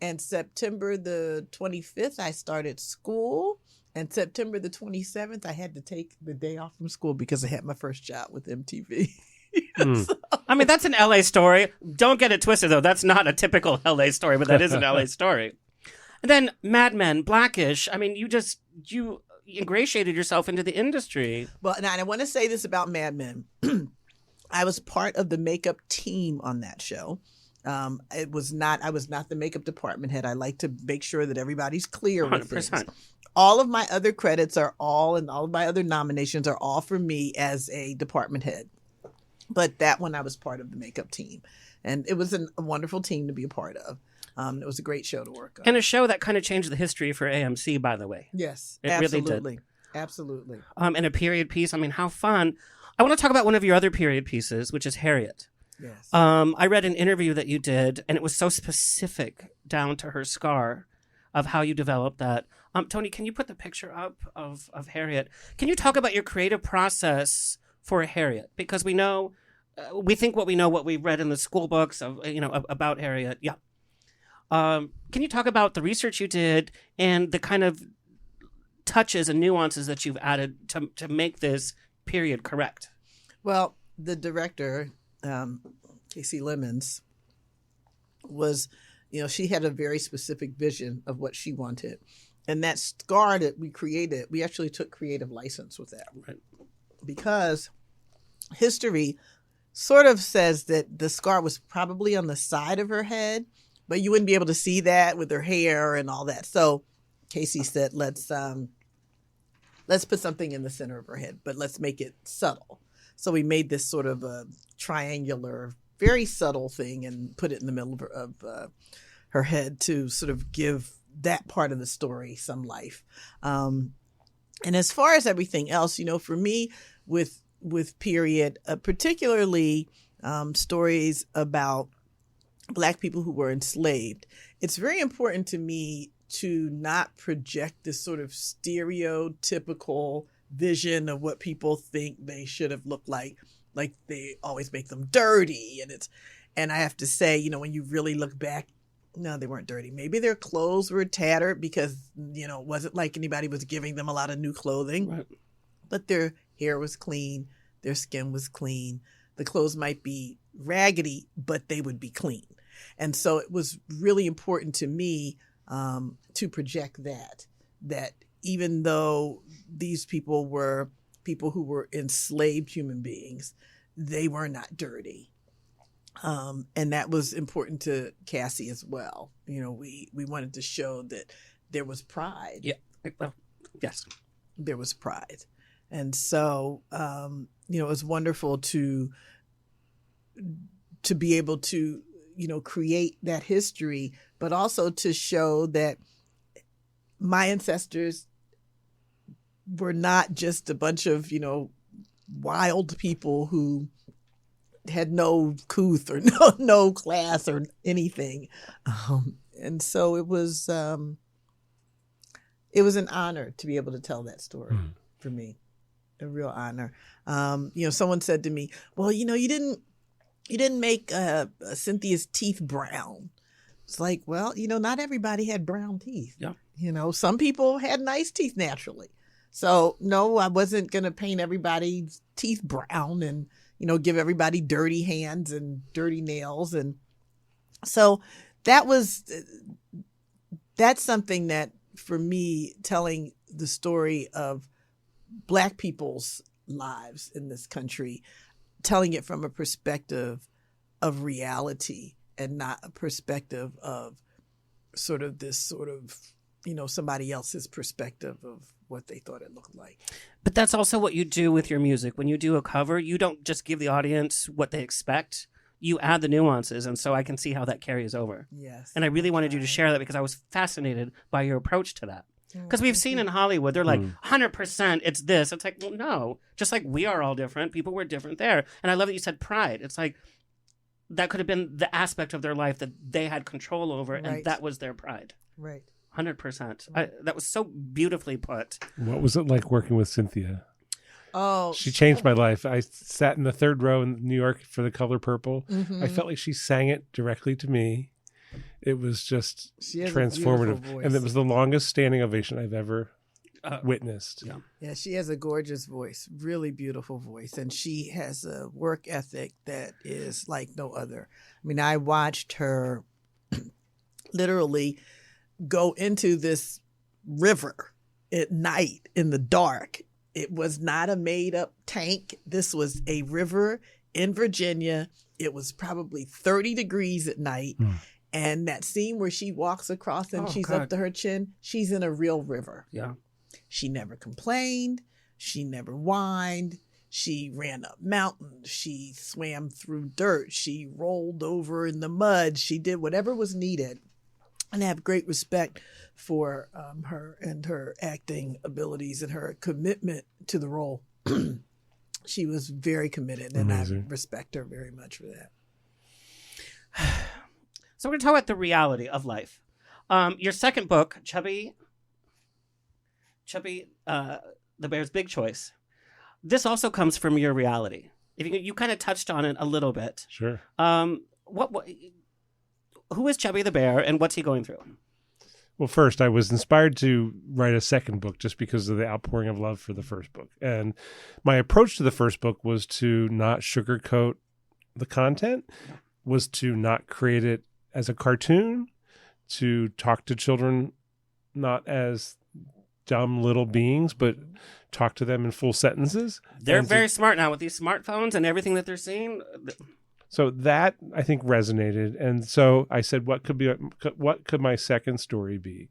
And September the 25th, I started school. And September the 27th, I had to take the day off from school because I had my first job with MTV. So, I mean, that's an LA story. Don't get it twisted, though. That's not a typical LA story, but that is an LA story. And then Mad Men, Blackish. I mean, you ingratiated yourself into the industry. Well, and I want to say this about Mad Men. I was part of the makeup team on that show. I was not the makeup department head. I like to make sure that everybody's clear with 100%. things. All of my other credits and all of my other nominations are all for me as a department head. But that one, I was part of the makeup team. And it was a wonderful team to be a part of. It was a great show to work on. And a show that kind of changed the history for AMC, by the way. Yes, it absolutely. Really did. Absolutely. And a period piece. I mean, how fun. I want to talk about one of your other period pieces, which is Harriet. Yes. I read an interview that you did, and it was so specific down to her scar of how you developed that. Tony, can you put the picture up of Harriet? Can you talk about your creative process for Harriet? Because we know, we think what we know, what we read in the school books of, about Harriet. Yeah. Can you talk about the research you did and the kind of touches and nuances that you've added to make this period correct? Well, the director, Casey Lemons, was, she had a very specific vision of what she wanted. And that scar that we created, we actually took creative license with that. Right. Because history sort of says that the scar was probably on the side of her head, but you wouldn't be able to see that with her hair and all that. So Casey said, let's put something in the center of her head, but let's make it subtle. So we made this sort of a triangular, very subtle thing and put it in the middle of her head to sort of give that part of the story some life. And as far as everything else, for me, with period, particularly stories about Black people who were enslaved, it's very important to me to not project this sort of stereotypical vision of what people think they should have looked like they always make them dirty. And I have to say, when you really look back, no, they weren't dirty. Maybe their clothes were tattered because, it wasn't like anybody was giving them a lot of new clothing. Right. But their hair was clean. Their skin was clean. The clothes might be raggedy, but they would be clean. And so it was really important to me to project that even though these people were people who were enslaved human beings, they were not dirty. And that was important to Cassie as well. We wanted to show that there was pride. Yeah. Well, yes. There was pride. And so, it was wonderful to be able to, create that history, but also to show that my ancestors were not just a bunch of, wild people who had no couth or no class or anything. And so it was an honor to be able to tell that story for me. A real honor. Someone said to me, well, you didn't make Cynthia's teeth brown. It's like, well, not everybody had brown teeth. Yeah. Some people had nice teeth naturally. So no, I wasn't going to paint everybody's teeth brown and, give everybody dirty hands and dirty nails. And so that's something that for me, telling the story of Black people's lives in this country, telling it from a perspective of reality and not a perspective of somebody else's perspective of what they thought it looked like. But that's also what you do with your music. When you do a cover, you don't just give the audience what they expect. You add the nuances, and so I can see how that carries over. Yes. And I really wanted you to share that because I was fascinated by your approach to that. Because we've seen in Hollywood, they're like, 100% it's this. It's like, well, no. Just like we are all different, people were different there. And I love that you said pride. It's like, that could have been the aspect of their life that they had control over, and that was their pride. Right. 100%. That was so beautifully put. What was it like working with Cynthia? Oh, she changed my life. I sat in the third row in New York for The Color Purple. Mm-hmm. I felt like she sang it directly to me. It was just transformative. And it was the longest standing ovation I've ever witnessed. Yeah, she has a gorgeous voice, really beautiful voice. And she has a work ethic that is like no other. I mean, I watched her literally go into this river at night in the dark. It was not a made up tank. This was a river in Virginia. It was probably 30 degrees at night. And that scene where she walks across and she's up to her chin, she's in a real river. Yeah. She never complained. She never whined. She ran up mountains. She swam through dirt. She rolled over in the mud. She did whatever was needed. And I have great respect for her and her acting abilities and her commitment to the role. She was very committed, and I respect her very much for that. So we're going to talk about the reality of life. Your second book, Chubby, the Bear's Big Choice. This also comes from your reality. You kind of touched on it a little bit. Sure. who is Chubby the Bear and what's he going through? Well, first, I was inspired to write a second book just because of the outpouring of love for the first book. And my approach to the first book was to not sugarcoat the content, was to not create it as a cartoon, to talk to children not as dumb little beings, but talk to them in full sentences. They're very smart now with these smartphones and everything that they're seeing. So that, I think, resonated. And so I said, what could my second story be?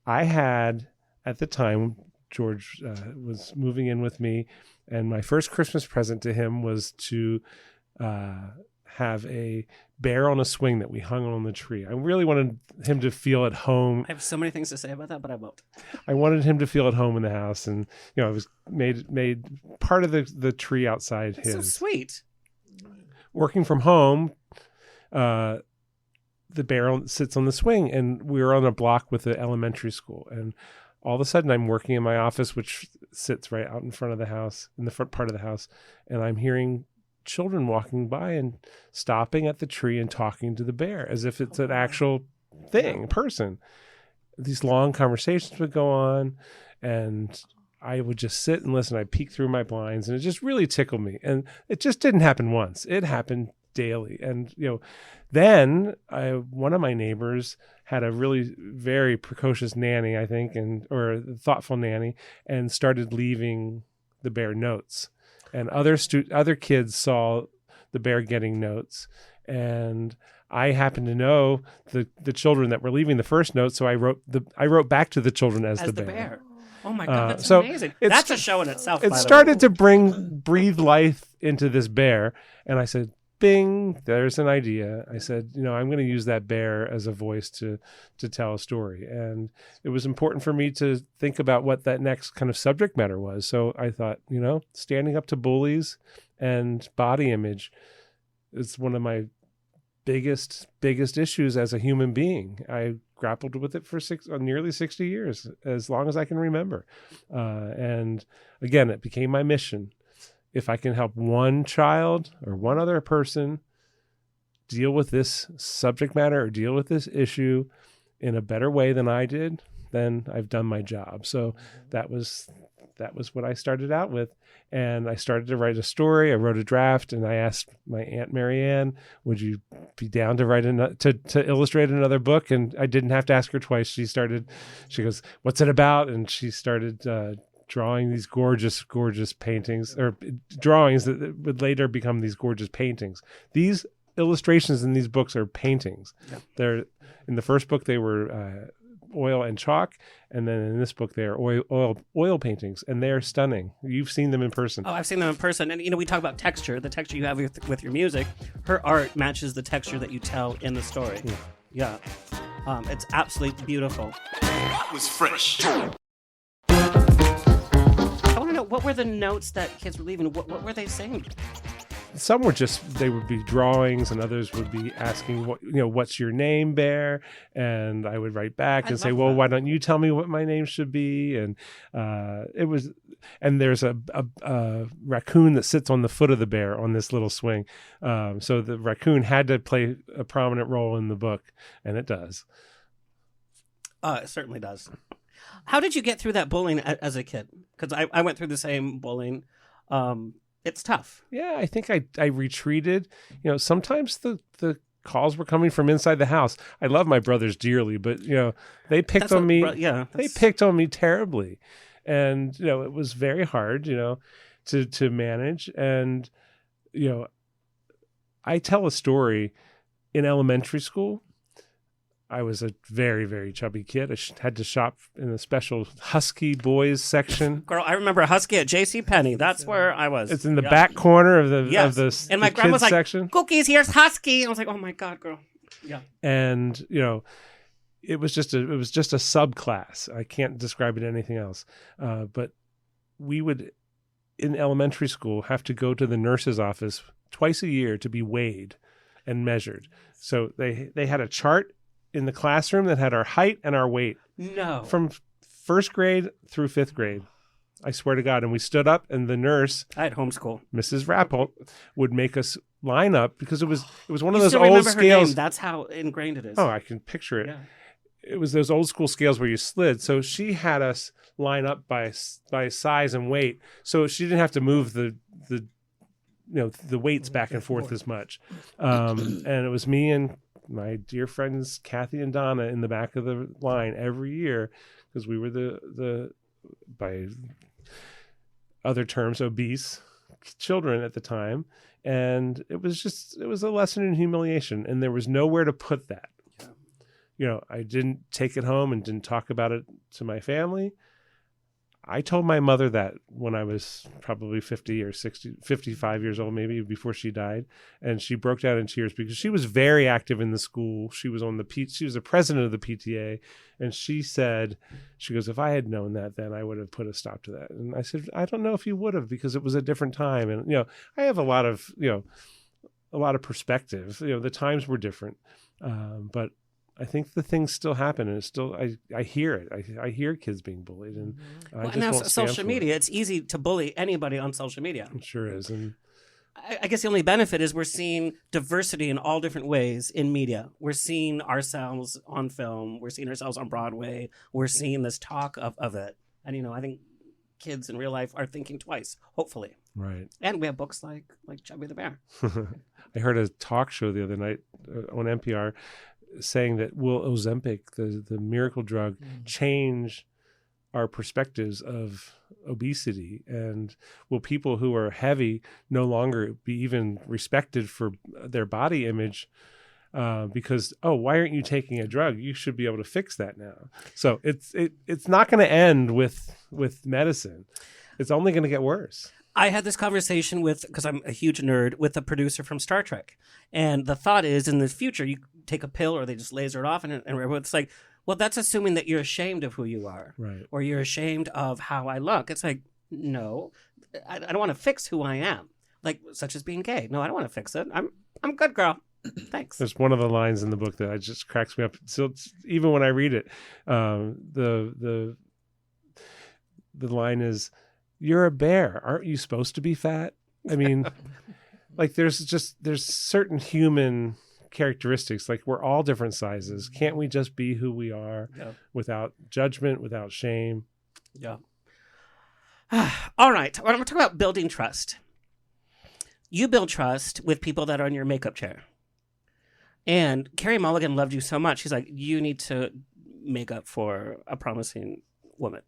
I had, at the time, George was moving in with me, and my first Christmas present to him was to have a bear on a swing that we hung on the tree. I really wanted him to feel at home. I have so many things to say about that, but I won't. I wanted him to feel at home in the house, and it was made part of the tree outside his. So sweet. Working from home, the bear sits on the swing, and we were on a block with the elementary school. And all of a sudden, I'm working in my office, which sits right out in front of the house, in the front part of the house, and I'm hearing children walking by and stopping at the tree and talking to the bear as if it's an actual thing, person. These long conversations would go on, and I would just sit and listen. I'd peek through my blinds, and it just really tickled me. And it just didn't happen once. It happened daily. And, then one of my neighbors had a really very precocious nanny, I think, or thoughtful nanny, and started leaving the bear notes. And other kids saw the bear getting notes. And I happened to know the children that were leaving the first note, so I wrote back to the children as the bear. Oh my God, that's amazing. That's a show in itself. It started to breathe life into this bear. And I said, bing, there's an idea. I said, I'm going to use that bear as a voice to tell a story. And it was important for me to think about what that next kind of subject matter was. So I thought, standing up to bullies and body image is one of my biggest issues as a human being. I grappled with it for nearly 60 years, as long as I can remember. And again, it became my mission. If I can help one child or one other person deal with this subject matter or deal with this issue in a better way than I did, then I've done my job. So that was what I started out with. And I started to write a story. I wrote a draft, and I asked my Aunt Marianne, would you be down to write to illustrate another book? And I didn't have to ask her twice. She goes, what's it about? And she started drawing these gorgeous paintings, or drawings that would later become these gorgeous paintings. These illustrations in these books are paintings. Yeah. They're in the first book, they were oil and chalk, and then in this book they are oil paintings, and they are stunning. You've seen them in person. Oh, I've seen them in person. And we talk about texture, the texture you have with your music. Her art matches the texture that you tell in the story. Yeah. It's absolutely beautiful. That was fresh. I want to know, what were the notes that kids were leaving? What were they saying? Some were they would be drawings, and others would be asking, what's your name, Bear? And I would write back and say, well, why don't you tell me what my name should be? And there's a raccoon that sits on the foot of the bear on this little swing. So the raccoon had to play a prominent role in the book, and it does. It certainly does. How did you get through that bullying as a kid? Because I went through the same bullying. It's tough. Yeah, I think I retreated. Sometimes the calls were coming from inside the house. I love my brothers dearly, but they picked on me. They picked on me terribly, and it was very hard, to manage. And I tell a story in elementary school. I was a very, very chubby kid. I had to shop in a special Husky boys section. Girl, I remember Husky at JCPenney. That's where I was. It's in the back corner of the and my grandma was like, section. Cookies, here's Husky. And I was like, oh my God, girl. Yeah. And, it was just a subclass. I can't describe it anything else. But we would, in elementary school, have to go to the nurse's office twice a year to be weighed and measured. So they had a chart in the classroom that had our height and our weight. No. From first grade through fifth grade. I swear to God. And we stood up, and the nurse, I had homeschool, Mrs. Rappelt, would make us lineup because it was one of You those still old remember her scales. name. That's how ingrained it is. Oh, I can picture it. Yeah. It was those old school scales where you slid. So she had us line up by size and weight, so she didn't have to move the weights back and forth as much. And it was me and my dear friends Kathy and Donna in the back of the line every year because we were the by other terms obese children at the time, and it was a lesson in humiliation, and there was nowhere to put that. I didn't take it home and didn't talk about it to my family. I told my mother that when I was probably 50 or 60, 55 years old, maybe before she died. And she broke down in tears because she was very active in the school. She was she was the president of the PTA. And she goes, if I had known that, then I would have put a stop to that. And I said, I don't know if you would have, because it was a different time. And, I have a lot of perspective. The times were different. But I think the things still happen, and it's still I hear it. I hear kids being bullied, and and now social media. It's easy to bully anybody on social media. It sure is, and I guess the only benefit is we're seeing diversity in all different ways in media. We're seeing ourselves on film. We're seeing ourselves on Broadway. We're seeing this talk of it, and I think kids in real life are thinking twice, hopefully. Right. And we have books like Chubby the Bear. I heard a talk show the other night on NPR. Saying that will Ozempic, the miracle drug, change our perspectives of obesity, and will people who are heavy no longer be even respected for their body image because why aren't you taking a drug? You should be able to fix that now. So it's not going to end with medicine. It's only going to get worse. I had this conversation because I'm a huge nerd, with a producer from Star Trek. And the thought is, in the future, you take a pill or they just laser it off. And it's like, well, that's assuming that you're ashamed of who you are. Right. Or you're ashamed of how I look. It's like, no, I don't want to fix who I am. Like, such as being gay. No, I don't want to fix it. I'm good, girl. Thanks. There's one of the lines in the book that just cracks me up. So even when I read it, the line is, "You're a bear. Aren't you supposed to be fat?" I mean, like there's certain human characteristics. Like we're all different sizes. Can't we just be who we are without judgment, without shame? Yeah. All right. Well, I'm going to talk about building trust. You build trust with people that are in your makeup chair. And Carey Mulligan loved you so much. She's like, you need to make up for a promising woman.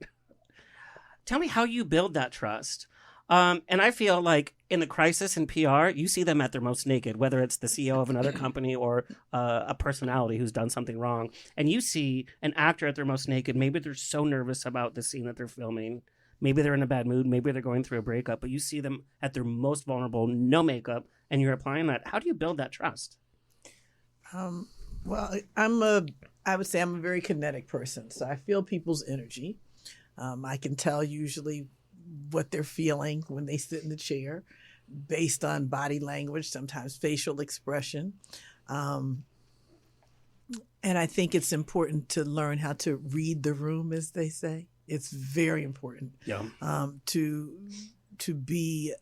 Tell me how you build that trust. And I feel like in the crisis in PR, you see them at their most naked, whether it's the CEO of another company or a personality who's done something wrong. And you see an actor at their most naked. Maybe they're so nervous about the scene that they're filming. Maybe they're in a bad mood. Maybe they're going through a breakup. But you see them at their most vulnerable, no makeup, and you're applying that. How do you build that trust? Well, I would say I'm a very kinetic person. So I feel people's energy. I can tell usually what they're feeling when they sit in the chair based on body language, sometimes facial expression. And I think it's important to learn how to read the room, as they say. It's very important to be,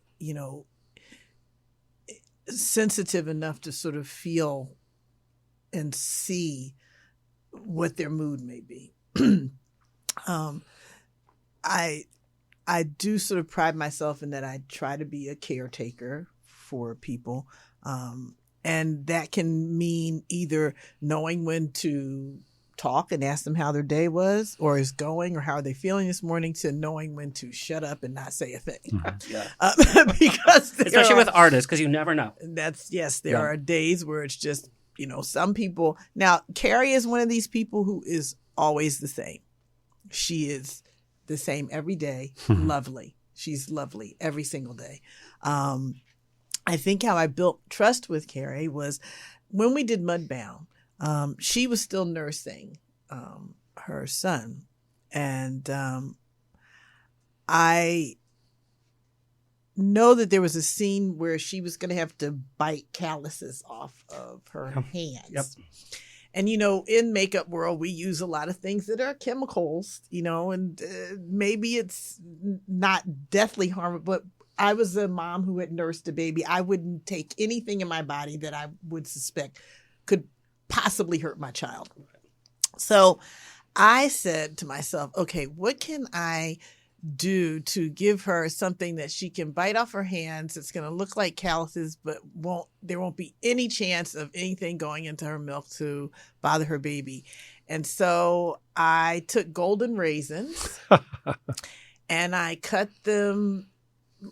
sensitive enough to sort of feel and see what their mood may be. I do sort of pride myself in that I try to be a caretaker for people. And that can mean either knowing when to talk and ask them how their day was or is going or how are they feeling this morning, to knowing when to shut up and not say a thing. Mm-hmm. Because especially with artists, because you never know. There are days where it's just, some people. Now, Carey is one of these people who is always the same. She is the same every day. Lovely. She's lovely every single day. I think how I built trust with Carey was when we did Mudbound, she was still nursing her son. And I know that there was a scene where she was going to have to bite calluses off of her hands. Yep. And, in makeup world, we use a lot of things that are chemicals, and maybe it's not deathly harmful, but I was a mom who had nursed a baby. I wouldn't take anything in my body that I would suspect could possibly hurt my child. So I said to myself, okay, what can I do to give her something that she can bite off her hands? It's going to look like calluses, but there won't be any chance of anything going into her milk to bother her baby. And so I took golden raisins and I cut them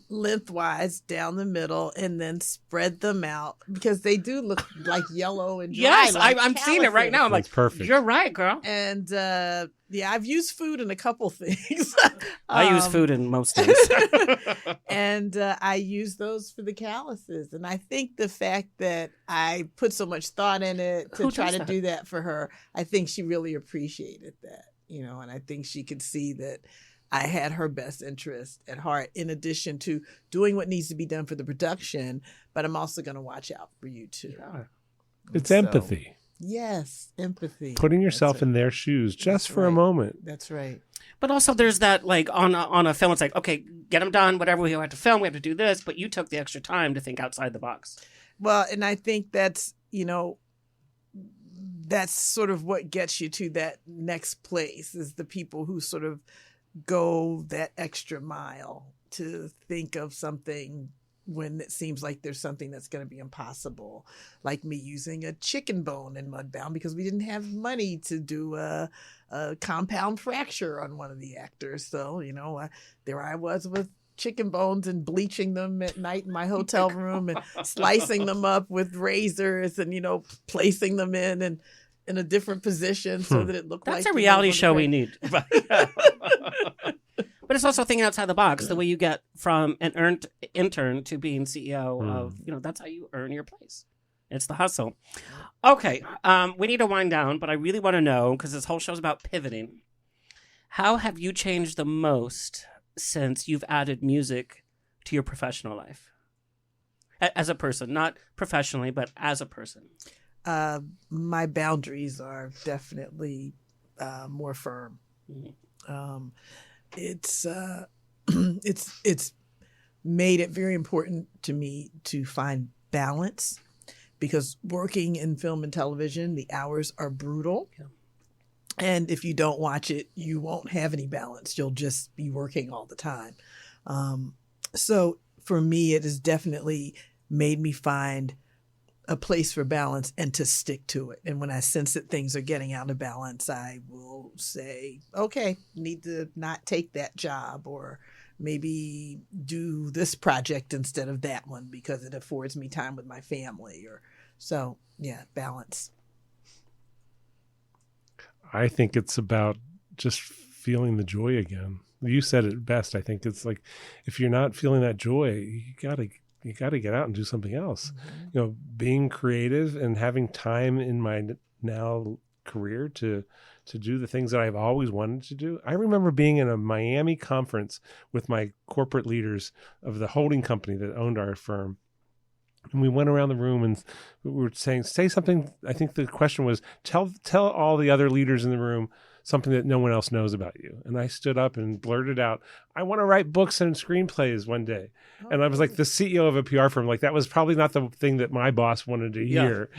lengthwise down the middle and then spread them out because they do look like yellow and dry. Yes, like I'm seeing it right now. I'm That's like, perfect. You're right, girl. And yeah, I've used food in a couple things. I use food in most things. And I use those for the calluses. And I think the fact that I put so much thought in it to try to do that for her, I think she really appreciated that, and I think she could see that I had her best interest at heart, in addition to doing what needs to be done for the production, but I'm also going to watch out for you too. Yeah. It's empathy. Yes, empathy. Putting yourself in their shoes just for a moment. That's right. But also there's that, like, on a film, it's like, okay, get them done, whatever we have to film, we have to do this, but you took the extra time to think outside the box. Well, and I think that's sort of what gets you to that next place, is the people who sort of go that extra mile to think of something when it seems like there's something that's going to be impossible, like me using a chicken bone in Mudbound because we didn't have money to do a compound fracture on one of the actors. So, there I was with chicken bones and bleaching them at night in my hotel room and slicing them up with razors and, placing them in a different position so that it looked like... That's a reality show we need. But it's also thinking outside the box, the way you get from an earned intern to being CEO of, that's how you earn your place. It's the hustle. Okay, we need to wind down, but I really want to know, because this whole show's about pivoting. How have you changed the most since you've added music to your professional life? As a person, not professionally, but as a person. My boundaries are definitely more firm. It's made it very important to me to find balance, because working in film and television, the hours are brutal. Yeah. And if you don't watch it, you won't have any balance. You'll just be working all the time. So for me, it has definitely made me find a place for balance and to stick to it. And when I sense that things are getting out of balance, I will say, okay, need to not take that job, or maybe do this project instead of that one because it affords me time with my family. So yeah, balance. I think it's about just feeling the joy again. You said it best. I think it's like, if you're not feeling that joy, you got to get out and do something else. Mm-hmm. Being creative and having time in my now career to do the things that I've always wanted to do. I remember being in a Miami conference with my corporate leaders of the holding company that owned our firm. And we went around the room and we were saying, say something. I think the question was, tell all the other leaders in the room something that no one else knows about you. And I stood up and blurted out, I want to write books and screenplays one day. Oh. And I was like the CEO of a PR firm. Like, that was probably not the thing that my boss wanted to hear.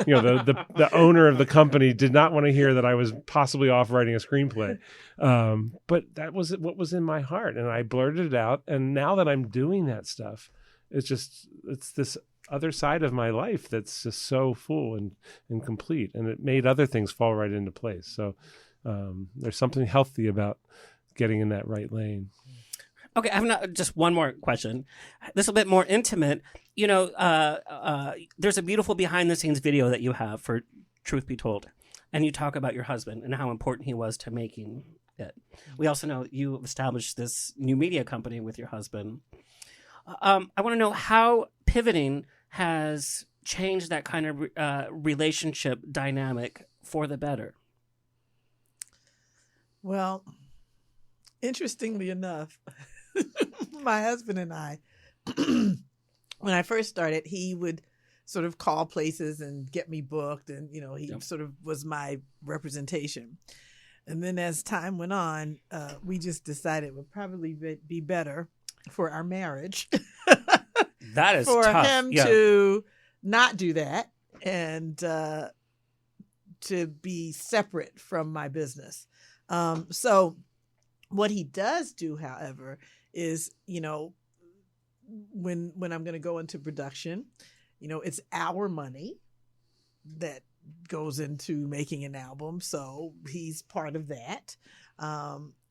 Yeah. The owner of the company did not want to hear that I was possibly off writing a screenplay. But that was what was in my heart. And I blurted it out. And now that I'm doing that stuff, it's this other side of my life that's just so full and complete. And it made other things fall right into place. So there's something healthy about getting in that right lane. Okay, I have just one more question. This is a bit more intimate. There's a beautiful behind-the-scenes video that you have for Truth Be Told, and you talk about your husband and how important he was to making it. We also know you established this new media company with your husband. I want to know how pivoting has changed that kind of relationship dynamic for the better. Well, interestingly enough, my husband and I, when I first started, he would sort of call places and get me booked, and he sort of was my representation. And then as time went on, we just decided it would probably be better for our marriage. That is for tough. him to not do that and to be separate from my business. So what he does do, however, is, when I'm going to go into production, it's our money that goes into making an album. So he's part of that.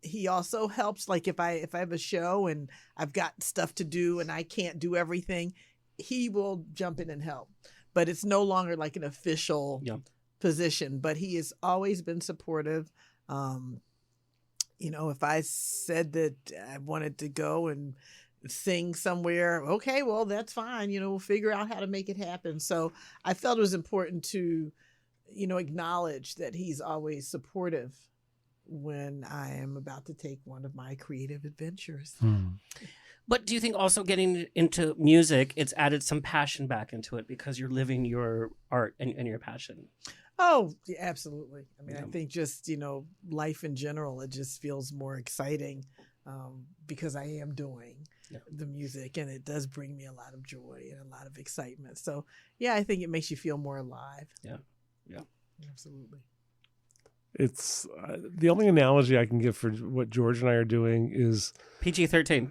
He also helps, like if I have a show and I've got stuff to do and I can't do everything, he will jump in and help. But it's no longer like an official position, but he has always been supportive. If I said that I wanted to go and sing somewhere, okay, well, that's fine. We'll figure out how to make it happen. So I felt it was important to, acknowledge that he's always supportive when I am about to take one of my creative adventures. But do you think also getting into music, it's added some passion back into it because you're living your art and your passion? Oh, yeah, absolutely. I mean, I think just, life in general, it just feels more exciting because I am doing the music, and it does bring me a lot of joy and a lot of excitement. So, yeah, I think it makes you feel more alive. Yeah. Absolutely. It's the only analogy I can give for what George and I are doing is PG-13.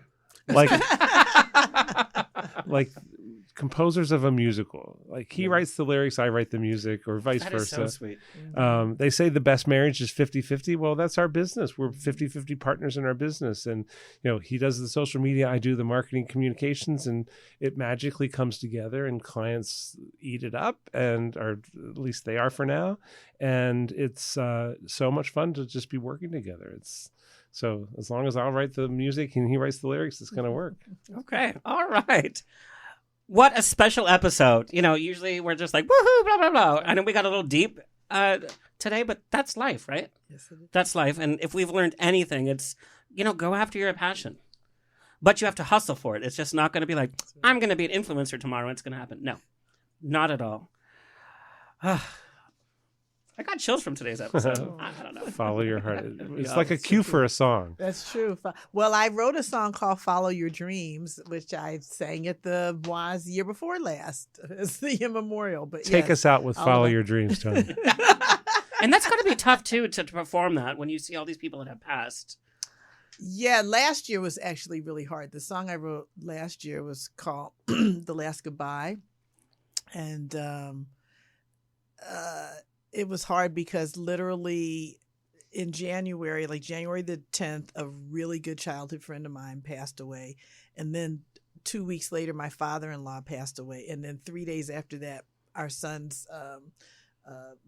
Like composers of a musical. Like he writes the lyrics, I write the music, or vice versa. That is so sweet. They say the best marriage is 50-50. Well, that's our business. We're 50-50 partners in our business. And, he does the social media, I do the marketing communications, and it magically comes together and clients eat it up, or at least they are for now. And it's so much fun to just be working together. So as long as I'll write the music and he writes the lyrics, it's going to work. Okay. All right. What a special episode. Usually we're just like, woohoo, blah, blah, blah. I know we got a little deep today, but that's life, right? Yes, it is. That's life. And if we've learned anything, it's, go after your passion. But you have to hustle for it. It's just not going to be like, I'm going to be an influencer tomorrow and it's going to happen. No, not at all. I got chills from today's episode. I don't know. Follow your heart. It's like a cue for a song. That's true. Well, I wrote a song called Follow Your Dreams, which I sang at the Wise year before last as the memorial. But Take us out with Follow Your Dreams, Tony. And that's going to be tough, too, to perform that when you see all these people that have passed. Yeah, last year was actually really hard. The song I wrote last year was called The Last Goodbye. And it was hard because literally in January, like January the 10th, a really good childhood friend of mine passed away. And then 2 weeks later, my father-in-law passed away. And then 3 days after that, our son's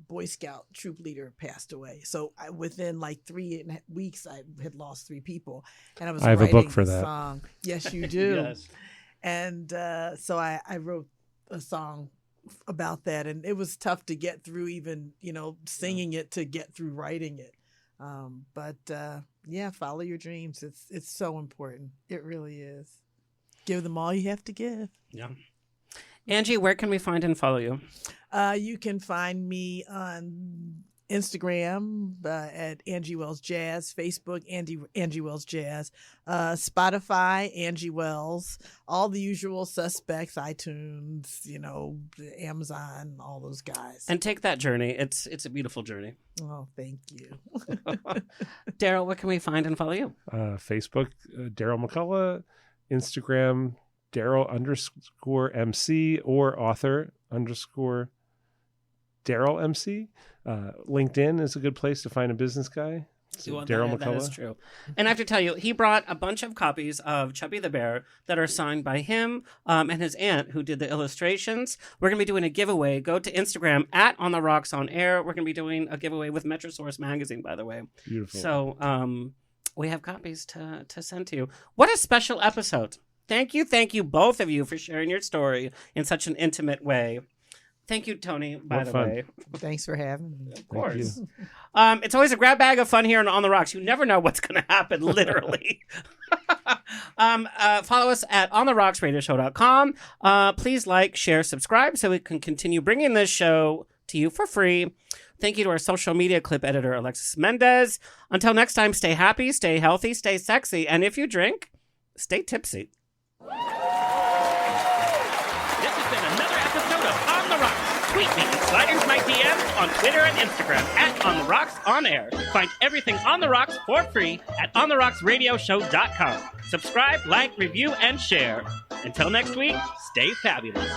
Boy Scout troop leader passed away. So within like 3 weeks, I had lost 3 people. And I have a book for that that song. Yes, you do. Yes. And so I wrote a song about that, and it was tough to get through even singing it to get through writing it, but follow your dreams. It's so important. It really is. Give them all you have to give. Yeah. Angie, where can we find and follow you? You can find me on Instagram at Angie Wells Jazz, Facebook Angie Wells Jazz, Spotify Angie Wells, all the usual suspects, iTunes, Amazon, all those guys. And take that journey. It's a beautiful journey. Oh, thank you. Daryl, where can we find and follow you? Facebook, Daryl McCullough, Instagram, Daryl_MC or author_ Daryl MC. LinkedIn is a good place to find a business guy. Daryl McCullough. That is true. And I have to tell you, he brought a bunch of copies of Chubby the Bear that are signed by him and his aunt who did the illustrations. We're going to be doing a giveaway. Go to Instagram at On The Rocks On Air. We're going to be doing a giveaway with Metrosource Magazine, by the way. Beautiful. So we have copies to send to you. What a special episode. Thank you, both of you, for sharing your story in such an intimate way. Thank you, Tony, by the way. Thanks for having me. Of course. It's always a grab bag of fun here on The Rocks. You never know what's going to happen, literally. Follow us at ontherrocksradioshow.com. Please like, share, subscribe so we can continue bringing this show to you for free. Thank you to our social media clip editor, Alexis Mendez. Until next time, stay happy, stay healthy, stay sexy. And if you drink, stay tipsy. This has been another episode of On the Rocks. Tweet me and slide into my DMs on Twitter and Instagram at On the Rocks On Air. Find everything On the Rocks for free at OnTheRocksRadioshow.com. Subscribe, like, review, and share. Until next week, stay fabulous.